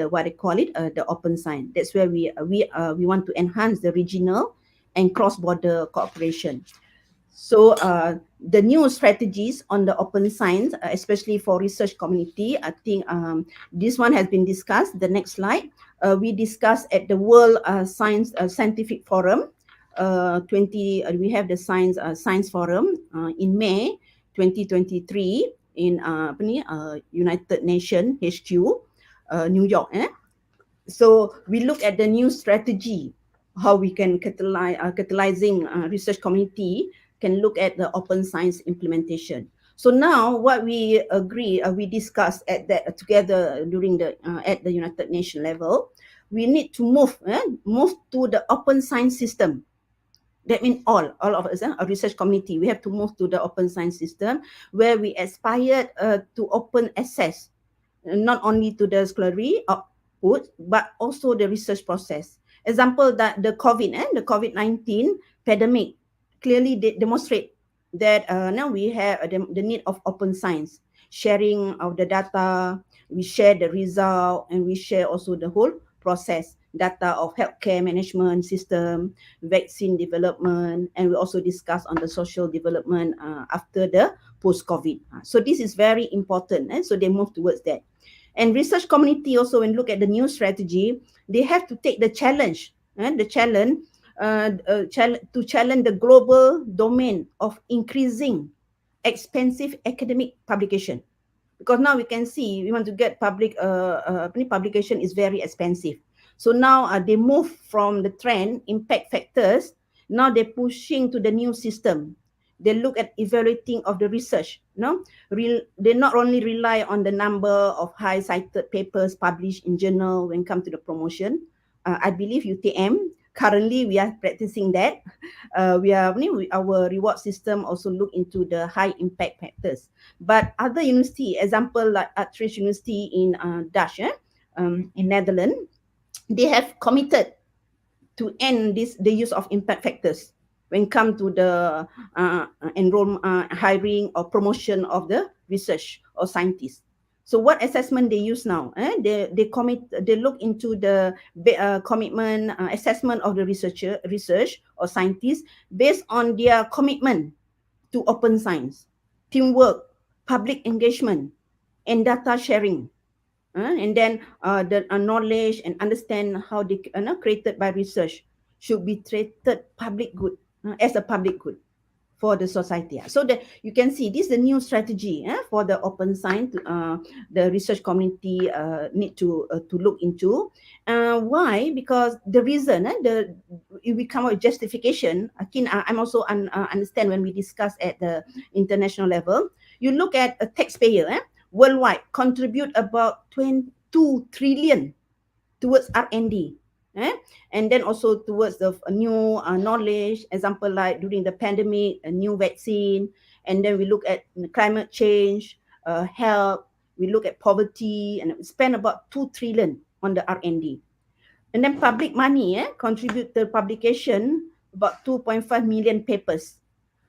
what they call it, the open science. That's where we want to enhance the regional and cross-border cooperation. So the new strategies on the open science, especially for research community, I think this one has been discussed. The next slide, we discussed at the World Scientific Forum. We have the Science Forum in May 2023 in United Nations HQ, New York. So we look at the new strategy, how we can catalyzing research community can look at the open science implementation. So now what we agree, we discussed at that together during the at the United Nations level, we need to move to the open science system. That means all of us, a research community, we have to move to the open science system where we aspire to open access, not only to the scholarly output, but also the research process. Example that the COVID-19 pandemic clearly demonstrate that now we have the need of open science, sharing of the data, we share the result, and we share also the whole process, data of healthcare management system, vaccine development, and we also discuss on the social development after the post-COVID. So this is very important, so they move towards that. And research community also, when look at the new strategy, they have to take the challenge, to challenge the global domain of increasing expensive academic publication. Because now we can see we want to get publication is very expensive. So now they move from the trend impact factors. Now they're pushing to the new system. They look at evaluating of the research. They not only rely on the number of high cited papers published in journal when come to the promotion. I believe UTM currently we are practicing that. Our reward system also look into the high impact factors. But other university, example like Utrecht University in Dutch, in Netherlands, they have committed to end the use of impact factors when come to the hiring or promotion of the research or scientists. So what assessment they use now? They look into the commitment assessment of the research or scientists based on their commitment to open science, teamwork, public engagement, and data sharing. And then the knowledge and understand how they created by research should be treated public good as a public good. for the society. So that you can see this is the new strategy for the open science. The research community need to look into. Why? Because the reason if we come up with justification. Again, I'm also understand when we discuss at the international level. You look at a taxpayer worldwide contribute about 22 trillion towards R&D, and then also towards the new knowledge. Example like during the pandemic, a new vaccine, and then we look at climate change, health. We look at poverty, and we spend about 2 trillion on the R&D. And then public money contribute to publication about 2.5 million papers.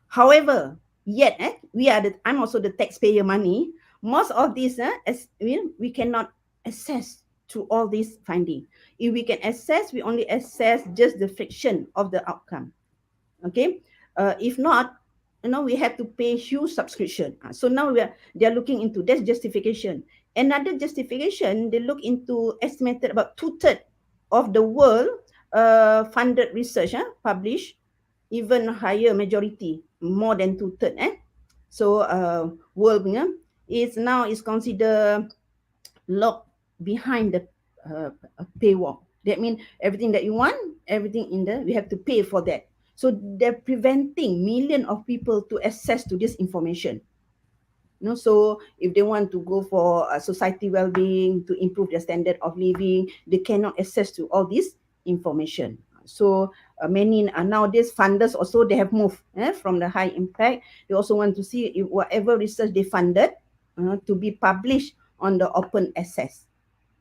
However, yet I'm also the taxpayer money. Most of this we cannot access to all these finding. If we can access, we only access just the fraction of the outcome. Okay, if not, we have to pay huge subscription. So now they are looking into that justification. Another justification, they look into estimated about 2/3 of the world funded research published, even higher majority, more than 2/3. So world is now is considered locked behind the paywall. That means everything that you want, everything in the we have to pay for that. So they're preventing millions of people to access to this information. So if they want to go for society well-being, to improve their standard of living, they cannot access to all this information. So many nowadays funders also, they have moved from the high impact. They also want to see if whatever research they funded to be published on the open access.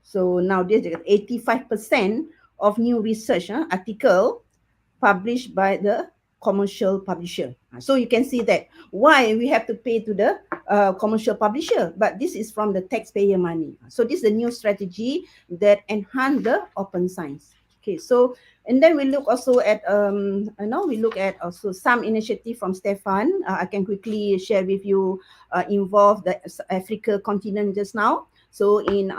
So nowadays 85% of new research article published by the commercial publisher. So you can see that why we have to pay to the commercial publisher, but this is from the taxpayer money. So this is a new strategy that enhance the open science. Okay, so and then we look also at we look at also some initiative from STEPAN. I can quickly share with you. Involve the Africa continent just now. So in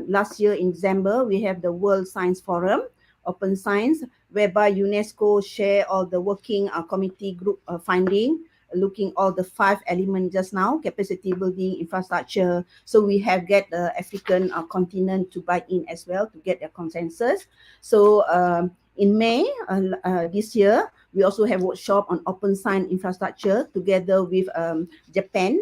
last year in December, we have the World Science Forum, Open Science, whereby UNESCO share all the working committee group finding, looking all the 5 elements just now: capacity building, infrastructure. So we have get the African continent to buy in as well to get their consensus. So in May this year, we also have workshop on open science infrastructure together with Japan.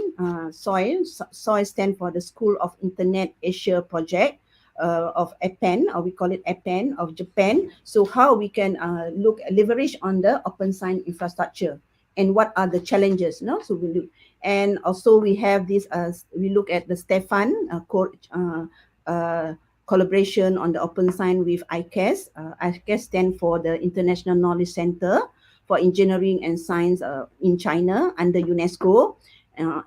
SOI stand for the School of Internet Asia Project. Of APEN, or we call it APEN of Japan. So how we can leverage on the open science infrastructure, and what are the challenges? So we look, and also we have this. We look at the STEPAN collaboration on the open science with ICAS. ICAS stand for the International Knowledge Center for Engineering and Science in China under UNESCO.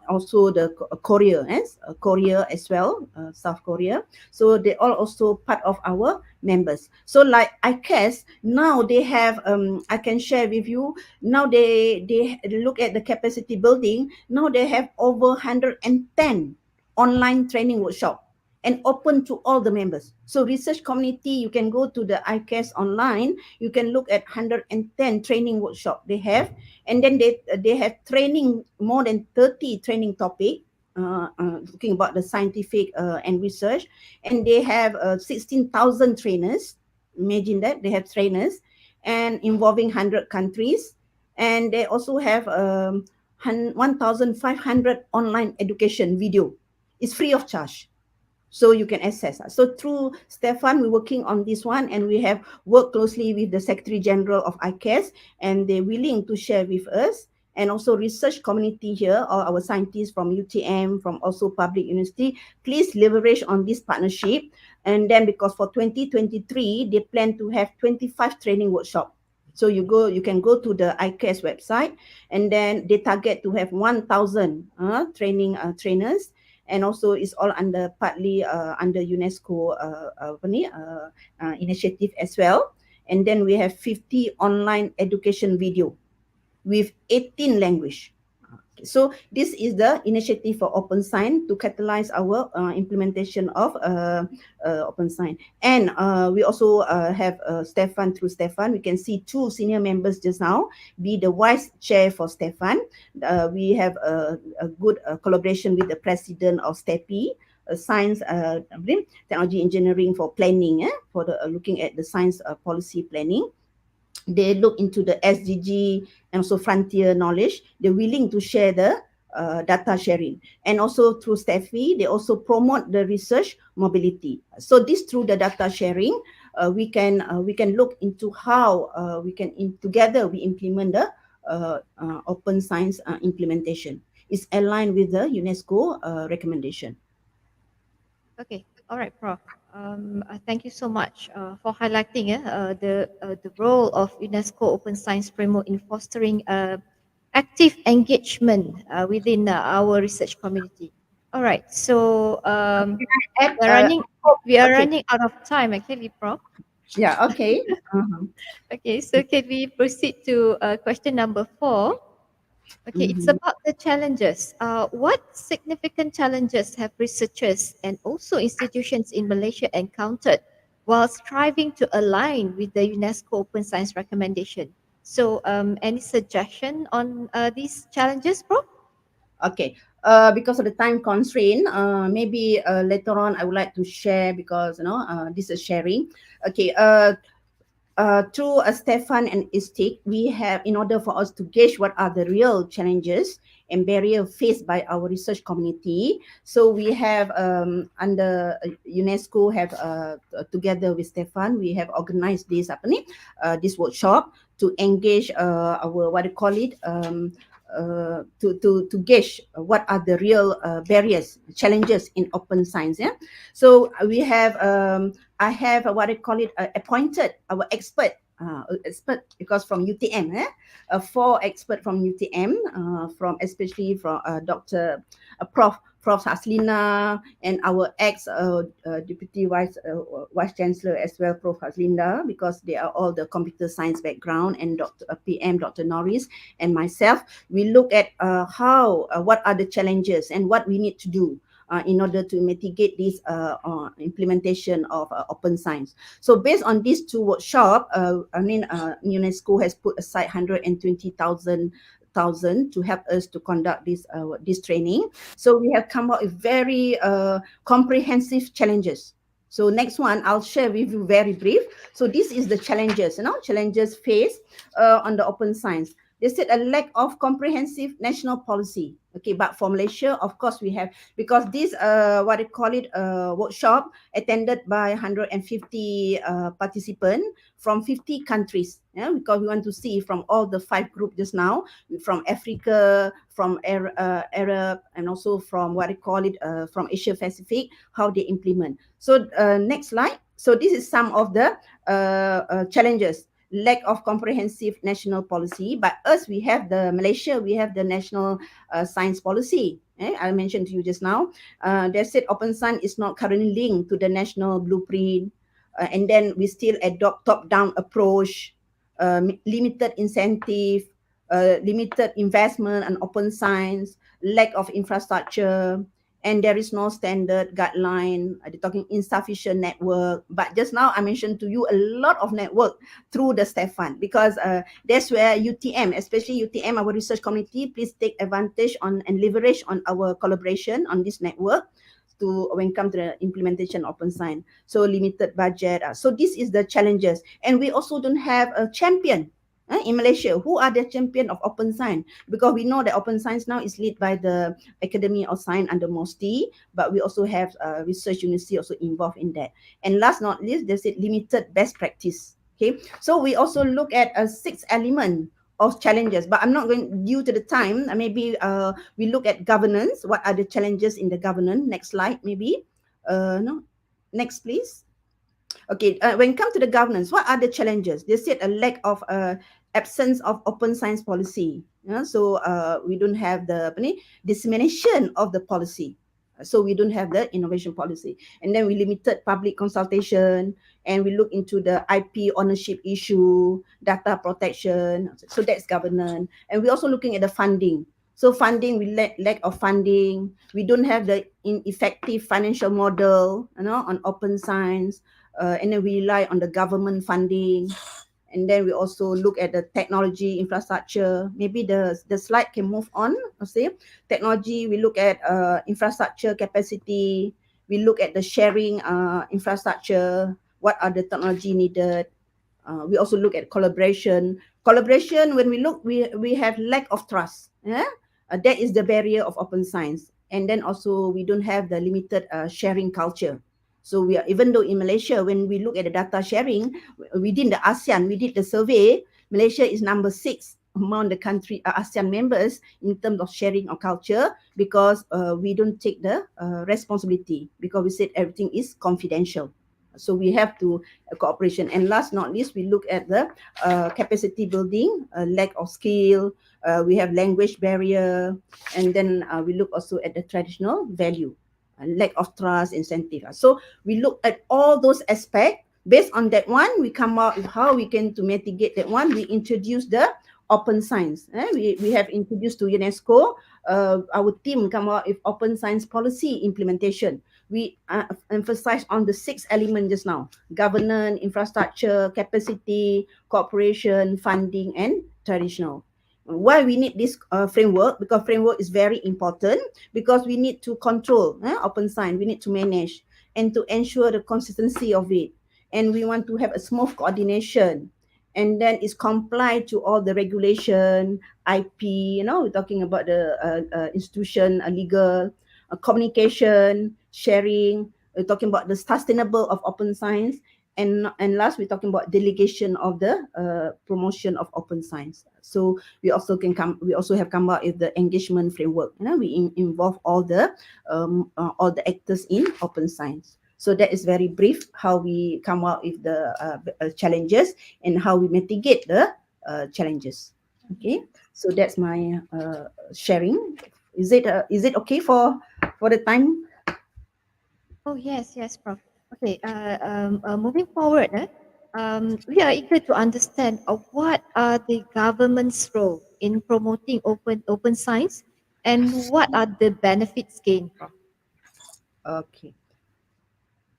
Also the Korea as well, South Korea. So they all also part of our members. So like ICAS, now they have, I can share with you, now they look at the capacity building. Now they have over 110 online training workshop and open to all the members. So research community, you can go to the ICAS online, you can look at 110 training workshop they have, and then they have training, more than 30 training topic, talking about the scientific and research, and they have 16,000 trainers. Imagine that, they have trainers, and involving 100 countries, and they also have 1,500 online education video. It's free of charge, so you can access. So through STEPAN, we're working on this one, and we have worked closely with the Secretary General of ICAS, and they're willing to share with us. And also research community here, or our scientists from UTM, from also public university, please leverage on this partnership. And then because for 2023, they plan to have 25 training workshop. So you can go to the ICAS website, and then they target to have 1,000 trainers. And also it's all under partly under UNESCO initiative as well. And then we have 50 online education video with 18 language. So this is the initiative for Open Science to catalyze our implementation of Open Science. And we also have Stefan. Through Stefan, we can see two senior members just now be the vice chair for Stefan. We have a good collaboration with the president of STEPI, science, technology, engineering for planning, for the looking at the science policy planning. They look into the SDG and also frontier knowledge. They're willing to share the data sharing, and also through Steffi, they also promote the research mobility. So this through the data sharing, we can look into how we can together we implement the open science implementation. It's aligned with the UNESCO recommendation. Okay, all right, Prof. Thank you so much for highlighting the role of UNESCO Open Science Framework in fostering active engagement within our research community. All right, so Add, we're running we are okay, running out of time actually, Prof. yeah, okay. Uh-huh. Okay, so can we proceed to question number 4? Okay, it's Mhm. about the challenges. What significant challenges have researchers and also institutions in Malaysia encountered while striving to align with the UNESCO Open Science recommendation? So, any suggestion on these challenges, Prof? Okay. Because of the time constraint, maybe later on I would like to share, because this is sharing. Okay. Through Stefan and Istik, we have, in order for us to gauge what are the real challenges and barrier faced by our research community. So we have under UNESCO have together with Stefan, we have organized this this workshop to engage our what do you call it to gauge what are the real barriers, challenges in open science. Yeah. So we have I have what I call it appointed our expert because from UTM, four expert from UTM, from especially from Prof Haslina, and our ex deputy vice chancellor as well, Prof Haslinda, because they are all the computer science background, and Dr. PM Dr. Norris and myself. We look at how what are the challenges and what we need to do in order to mitigate this implementation of open science. So based on these two workshops, UNESCO has put aside 120,000 to help us to conduct this training. So we have come up with very comprehensive challenges. So next one, I'll share with you very brief. So this is the challenges, challenges faced on the open science. They said a lack of comprehensive national policy. Okay, but for Malaysia, of course, we have, because this what they call it workshop attended by 150 participants from 50 countries. Yeah, because we want to see from all the 5 groups just now, from Africa, from Arab, and also from what they call it from Asia Pacific, how they implement. So next slide. So this is some of the challenges. Lack of comprehensive national policy. But us, we have the Malaysia, we have the national science policy. I mentioned to you just now. They said open science is not currently linked to the national blueprint, and then we still adopt top-down approach, limited incentive, limited investment and open science, lack of infrastructure, and there is no standard guideline. They're talking insufficient network. But just now I mentioned to you a lot of network through the Stefan, because that's where UTM, especially UTM, our research community, please take advantage on and leverage on our collaboration on this network to when come to the implementation of open science. So limited budget. So this is the challenges, and we also don't have a champion in Malaysia. Who are the champion of open science? Because we know that open science now is led by the Academy of Science under MOSTI, but we also have research university also involved in that. And last not least, there's a limited best practice. Okay, so we also look at a 6 element of challenges, but I'm not going, due to the time, maybe we look at governance. What are the challenges in the governance? Next slide, maybe. No, next, please. Okay, when it comes to the governance, what are the challenges? They said a lack of absence of open science policy. So we don't have the dissemination of the policy. So we don't have the innovation policy. And then we limited public consultation, and we look into the IP ownership issue, data protection. So that's governance. And we're also looking at the funding. So funding, we lack of funding. We don't have the effective financial model, on open science, and then we rely on the government funding. And then we also look at the technology infrastructure. Maybe the slide can move on. See, technology. We look at infrastructure capacity. We look at the sharing infrastructure. What are the technology needed? We also look at collaboration. Collaboration, when we look, we have lack of trust. Yeah? That is the barrier of open science. And then also we don't have the limited sharing culture. So we are, even though in Malaysia, when we look at the data sharing within the ASEAN, we did the survey. Malaysia is number 6 among the country ASEAN members in terms of sharing of culture, because we don't take the responsibility, because we said everything is confidential. So we have to cooperation. And last not least, we look at the capacity building, lack of skill. We have language barrier, and then we look also at the traditional value, lack of trust, incentive. So we look at all those aspects. Based on that one, we come out with how we can to mitigate that one. We introduce the open science. We have introduced to UNESCO. Our team come out with open science policy implementation. We emphasize on the 6 elements just now: governance, infrastructure, capacity, cooperation, funding, and traditional. Why we need this framework? Because framework is very important, because we need to control open science, we need to manage and to ensure the consistency of it, and we want to have a smooth coordination, and then it's comply to all the regulation, IP, we're talking about the institution, legal, communication, sharing. We're talking about the sustainable of open science, and last we're talking about delegation of the promotion of open science. So we also have come up with the engagement framework. We involve all the actors in open science. So that is very brief how we come out with the challenges and how we mitigate the challenges. Okay, so that's my sharing. Is it okay for the time? Oh, yes, yes, Prof. Okay, moving forward, we are eager to understand what are the government's role in promoting open science and what are the benefits gained, Prof. Okay.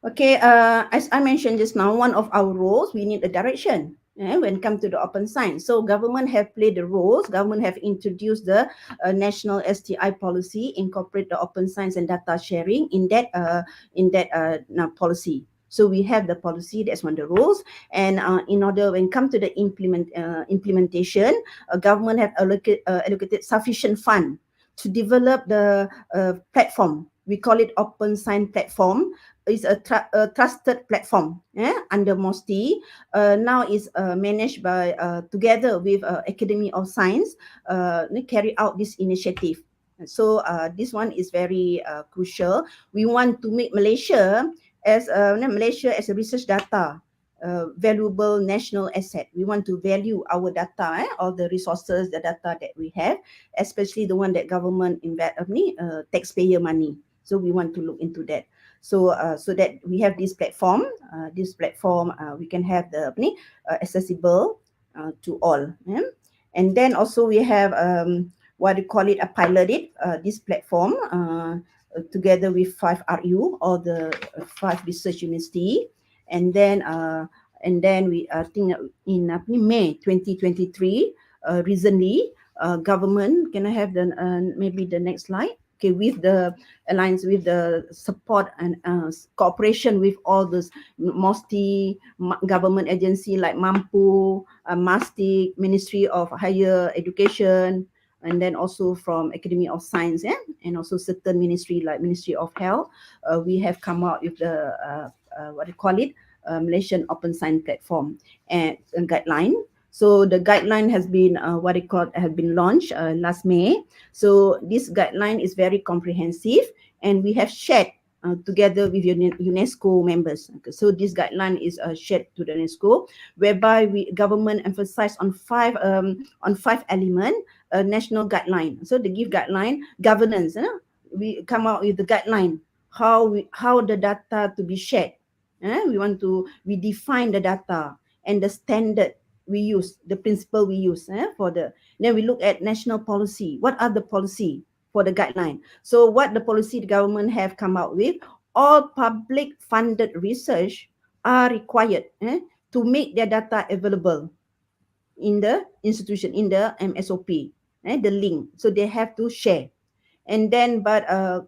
Okay, as I mentioned just now, one of our roles, we need a direction when it comes to the open science. So government have played the roles, government have introduced the national STI policy, incorporate the open science and data sharing in that policy. So we have the policy, that's one of the rules. And in order, when come to the implementation, government have allocated sufficient fund to develop the platform. We call it open science platform. Is a trusted platform under MOSTI. Now is managed by together with Academy of Science, carry out this initiative. So this one is very crucial. We want to make Malaysia as a research data valuable national asset. We want to value our data, all the resources, the data that we have, especially the one that government invest taxpayer money. So we want to look into that. So so that we have this platform. We can have the accessible to all. And then also we have what we call it a piloted this platform together with 5 RU, or the 5 research university. And then we think in May 2023, recently government, can I have the maybe the next slide? Okay, with the alliance, with the support and cooperation with all those MOSTI government agency like MAMPU, MASTIC, Ministry of Higher Education, and then also from Academy of Science, and also certain ministry like Ministry of Health. We have come out with the what do you call it, Malaysian Open Science Platform and guideline. So the guideline has been has been launched last May. So this guideline is very comprehensive, and we have shared together with UNESCO members. Okay, so this guideline is shared to the UNESCO, whereby we government emphasize on five element national guideline. So they give guideline governance. We come out with the guideline how the data to be shared. We define the data and the standard we use, the principle we use for the, then we look at national policy. What are the policy for the guideline? So what the policy the government have come out with, all public funded research are required to make their data available in the institution, in the MSOP, the link. So they have to share. And then, but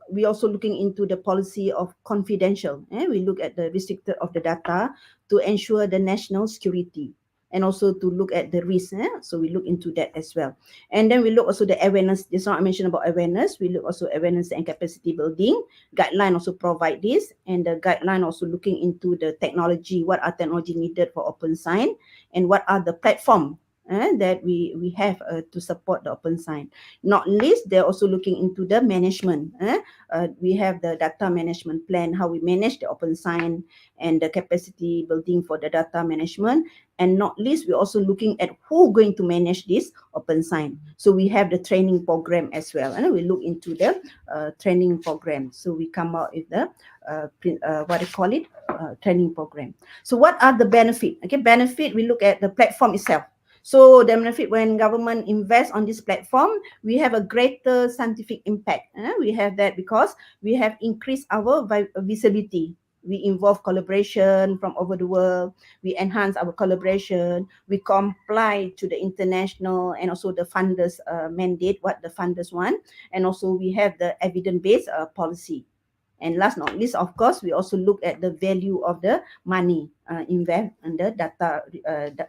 we also looking into the policy of confidential. We look at the restricted of the data to ensure the national security, and also to look at the risk. So we look into that as well. And then we look also the awareness. This one I mentioned about awareness. We look also awareness and capacity building. Guideline also provide this, and the guideline also looking into the technology. What are technology needed for open science, and what are the platform that we have to support the open science. Not least, they're also looking into the management. We have the data management plan, how we manage the open science and the capacity building for the data management. And not least, we're also looking at who going to manage this open science. So we have the training program as well, and we look into the training program. So we come out with the what do you call it, training program. So what are the benefit? Okay, benefit, we look at the platform itself. So the benefit, when government invests on this platform, we have a greater scientific impact. We have that because we have increased our visibility. We involve collaboration from over the world. We enhance our collaboration. We comply to the international and also the funders' mandate, what the funders want. And also we have the evidence-based policy. And last not least, of course, we also look at the value of the money invest in the data,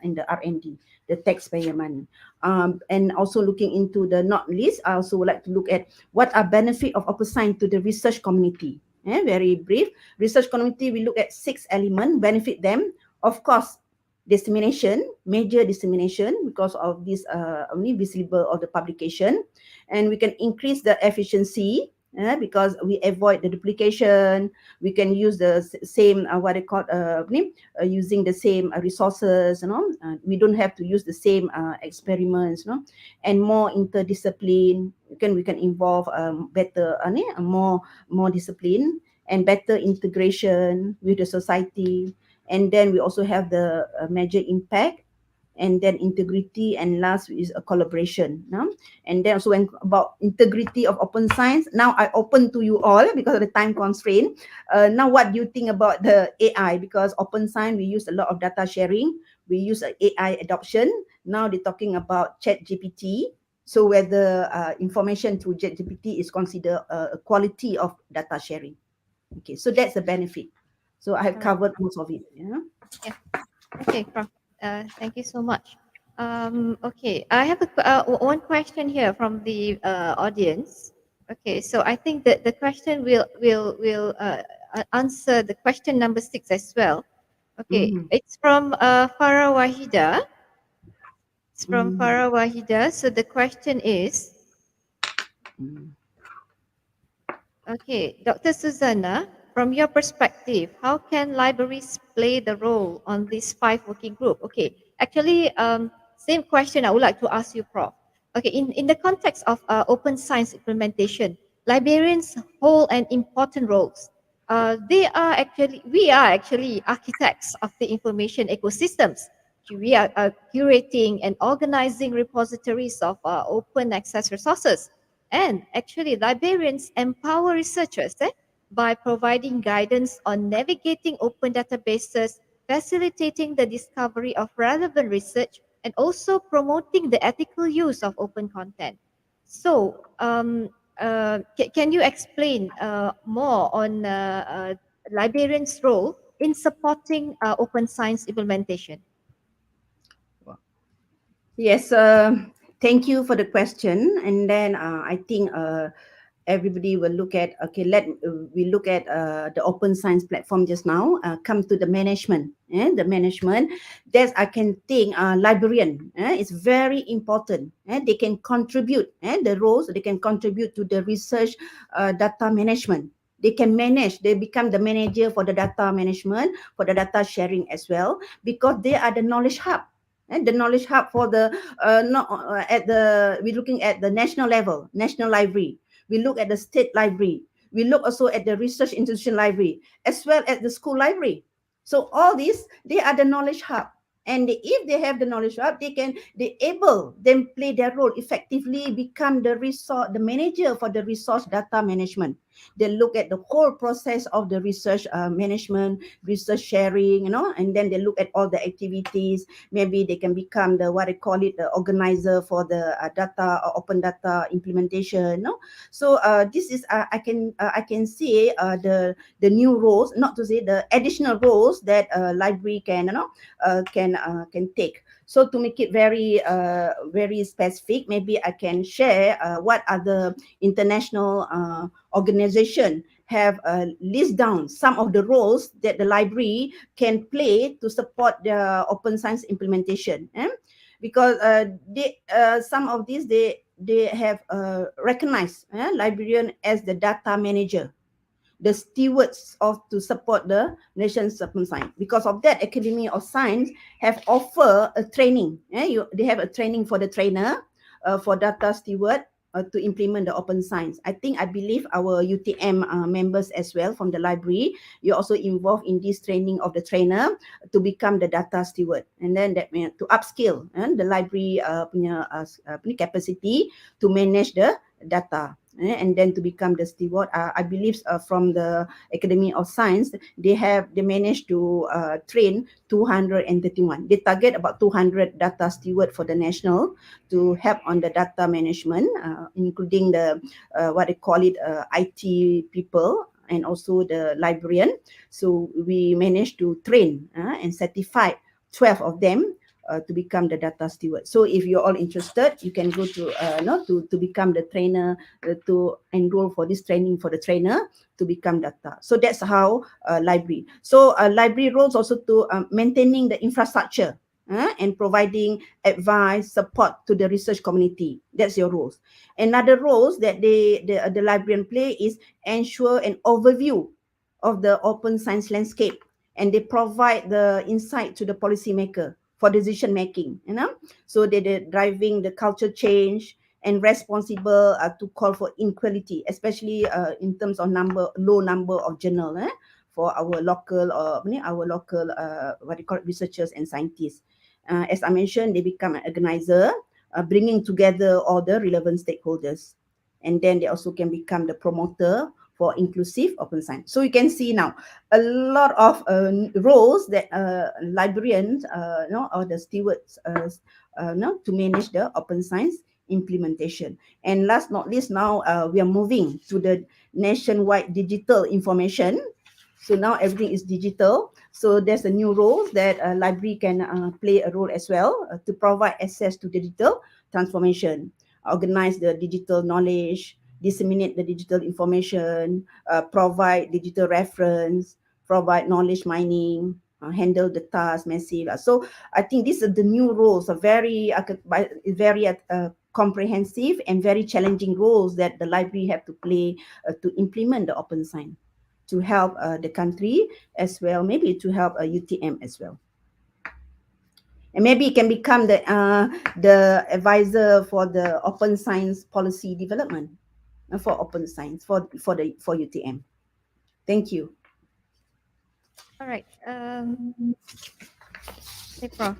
in the R&D, the taxpayer money. And also looking into the not least, I also would like to look at what are benefit of open science to the research community. Very brief. Research community, we look at 6 elements, benefit them. Of course, dissemination, major dissemination because of this only visible of the publication. And we can increase the efficiency because we avoid the duplication. We can use the same what I call using the same resources. We don't have to use the same experiments. And more interdiscipline. We can involve better more discipline and better integration with the society. And then we also have the major impact, and then integrity, and last is a collaboration. And then also when about integrity of open science, now I open to you all because of the time constraint. Now what do you think about the AI? Because open science, we use a lot of data sharing, we use AI adoption. Now they're talking about chat GPT. So whether information through chat GPT is considered a quality of data sharing. Okay, so that's the benefit. So I have covered most of it. Yeah. Okay, Prof. Thank you so much. Okay, I have one question here from the audience. Okay, so I think that the question will answer the question number 6 as well. Okay, it's from Farah Wahida. It's from Farah Wahida. So the question is, okay, Dr. Suzana, from your perspective, how can libraries play the role on these 5 working group? Okay, actually, same question I would like to ask you, Prof. Okay, in the context of open science implementation, librarians hold an important role. We are actually architects of the information ecosystems. We are curating and organizing repositories of open access resources. And actually, librarians empower researchers by providing guidance on navigating open databases, facilitating the discovery of relevant research, and also promoting the ethical use of open content. So, can you explain more on librarians' role in supporting open science implementation? Yes, thank you for the question. And then I think everybody will look at, okay, we look at the open science platform just now, come to the management. The management, that I can think librarian is very important. They can contribute, the roles, they can contribute to the research data management. They can manage, they become the manager for the data management, for the data sharing as well, because they are the knowledge hub. And the knowledge hub for the we're looking at the national level, national library. We look at the state library. We look also at the research institution library, as well as the school library. So all these, they are the knowledge hub. And if they have the knowledge hub, they able then play their role effectively, become the resource, the manager for the resource data management. They look at the whole process of the research management, research sharing, and then they look at all the activities. Maybe they can become the what I call it, the organizer for the data or open data implementation. So this is I can see the new roles, not to say the additional roles that library can take. So to make it very specific, maybe I can share what other international organization have list down some of the roles that the library can play to support the open science implementation. Because some of these they have recognized librarian as the data manager, the stewards of to support the nation's open science. Because of that, Academy of Science have offer a training. They have a training for the trainer, for data steward, to implement the open science. I believe our UTM members as well from the library, you're also involved in this training of the trainer to become the data steward, and then that means to upskill the library punya capacity to manage the data, and then to become the steward. I believe from the Academy of Science, they managed to train 231. They target about 200 data steward for the national to help on the data management, including the what they call it, IT people and also the librarian. So we managed to train and certify 12 of them to become the data steward. So if you're all interested, you can go to to become the trainer, to enroll for this training for the trainer to become data. So that's how library. So library roles also to maintaining the infrastructure and providing advice, support to the research community. That's your roles. Another roles that the librarian play is ensure an overview of the open science landscape, and they provide the insight to the policymaker for decision making. So they're driving the culture change and responsible to call for inequality, especially in terms of low number of journal for our local what do you call it, researchers and scientists. As I mentioned, they become an organizer, bringing together all the relevant stakeholders, and then they also can become the promoter for inclusive open science. So you can see now a lot of roles that librarians, or the stewards, to manage the open science implementation. And last not least, now we are moving to the nationwide digital information. So now everything is digital. So there's a new role that a library can play a role as well, to provide access to digital transformation, organize the digital knowledge, disseminate the digital information, provide digital reference, provide knowledge mining, handle the task massive. So I think these are the new roles, are very comprehensive and very challenging roles that the library have to play to implement the open science, to help the country as well, maybe to help UTM as well. And maybe it can become the advisor for the open science policy development for open science for UTM. Thank you. All right. Okay, Prof.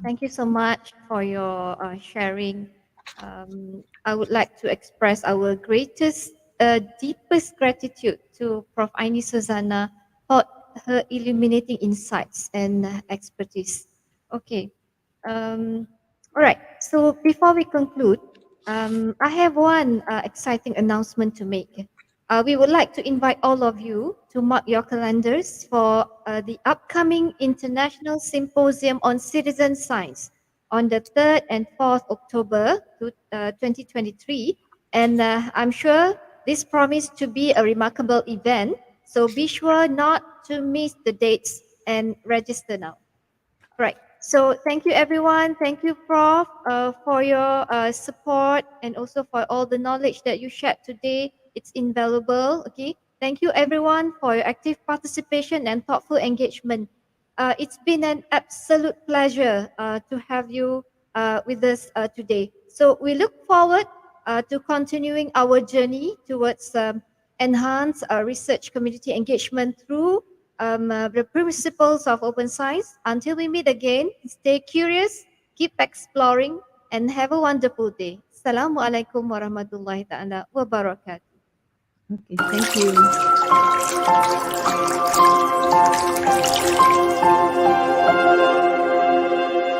Thank you so much for your sharing. I would like to express our greatest, deepest gratitude to Prof. AINI Suzana for her illuminating insights and expertise. Okay. All right. So before we conclude, I have one exciting announcement to make. We would like to invite all of you to mark your calendars for the upcoming International Symposium on Citizen Science on the 3rd and 4th October 2023. And I'm sure this promised to be a remarkable event. So be sure not to miss the dates and register now. Right. So thank you, everyone. Thank you, Prof, for your support and also for all the knowledge that you shared today. It's invaluable. Okay. Thank you, everyone, for your active participation and thoughtful engagement. It's been an absolute pleasure to have you with us today. So we look forward to continuing our journey towards enhanced research community engagement through the principles of open science. Until we meet again, stay curious, keep exploring, and have a wonderful day. Assalamualaikum warahmatullahi ta'ala wabarakatuh. Okay, thank you.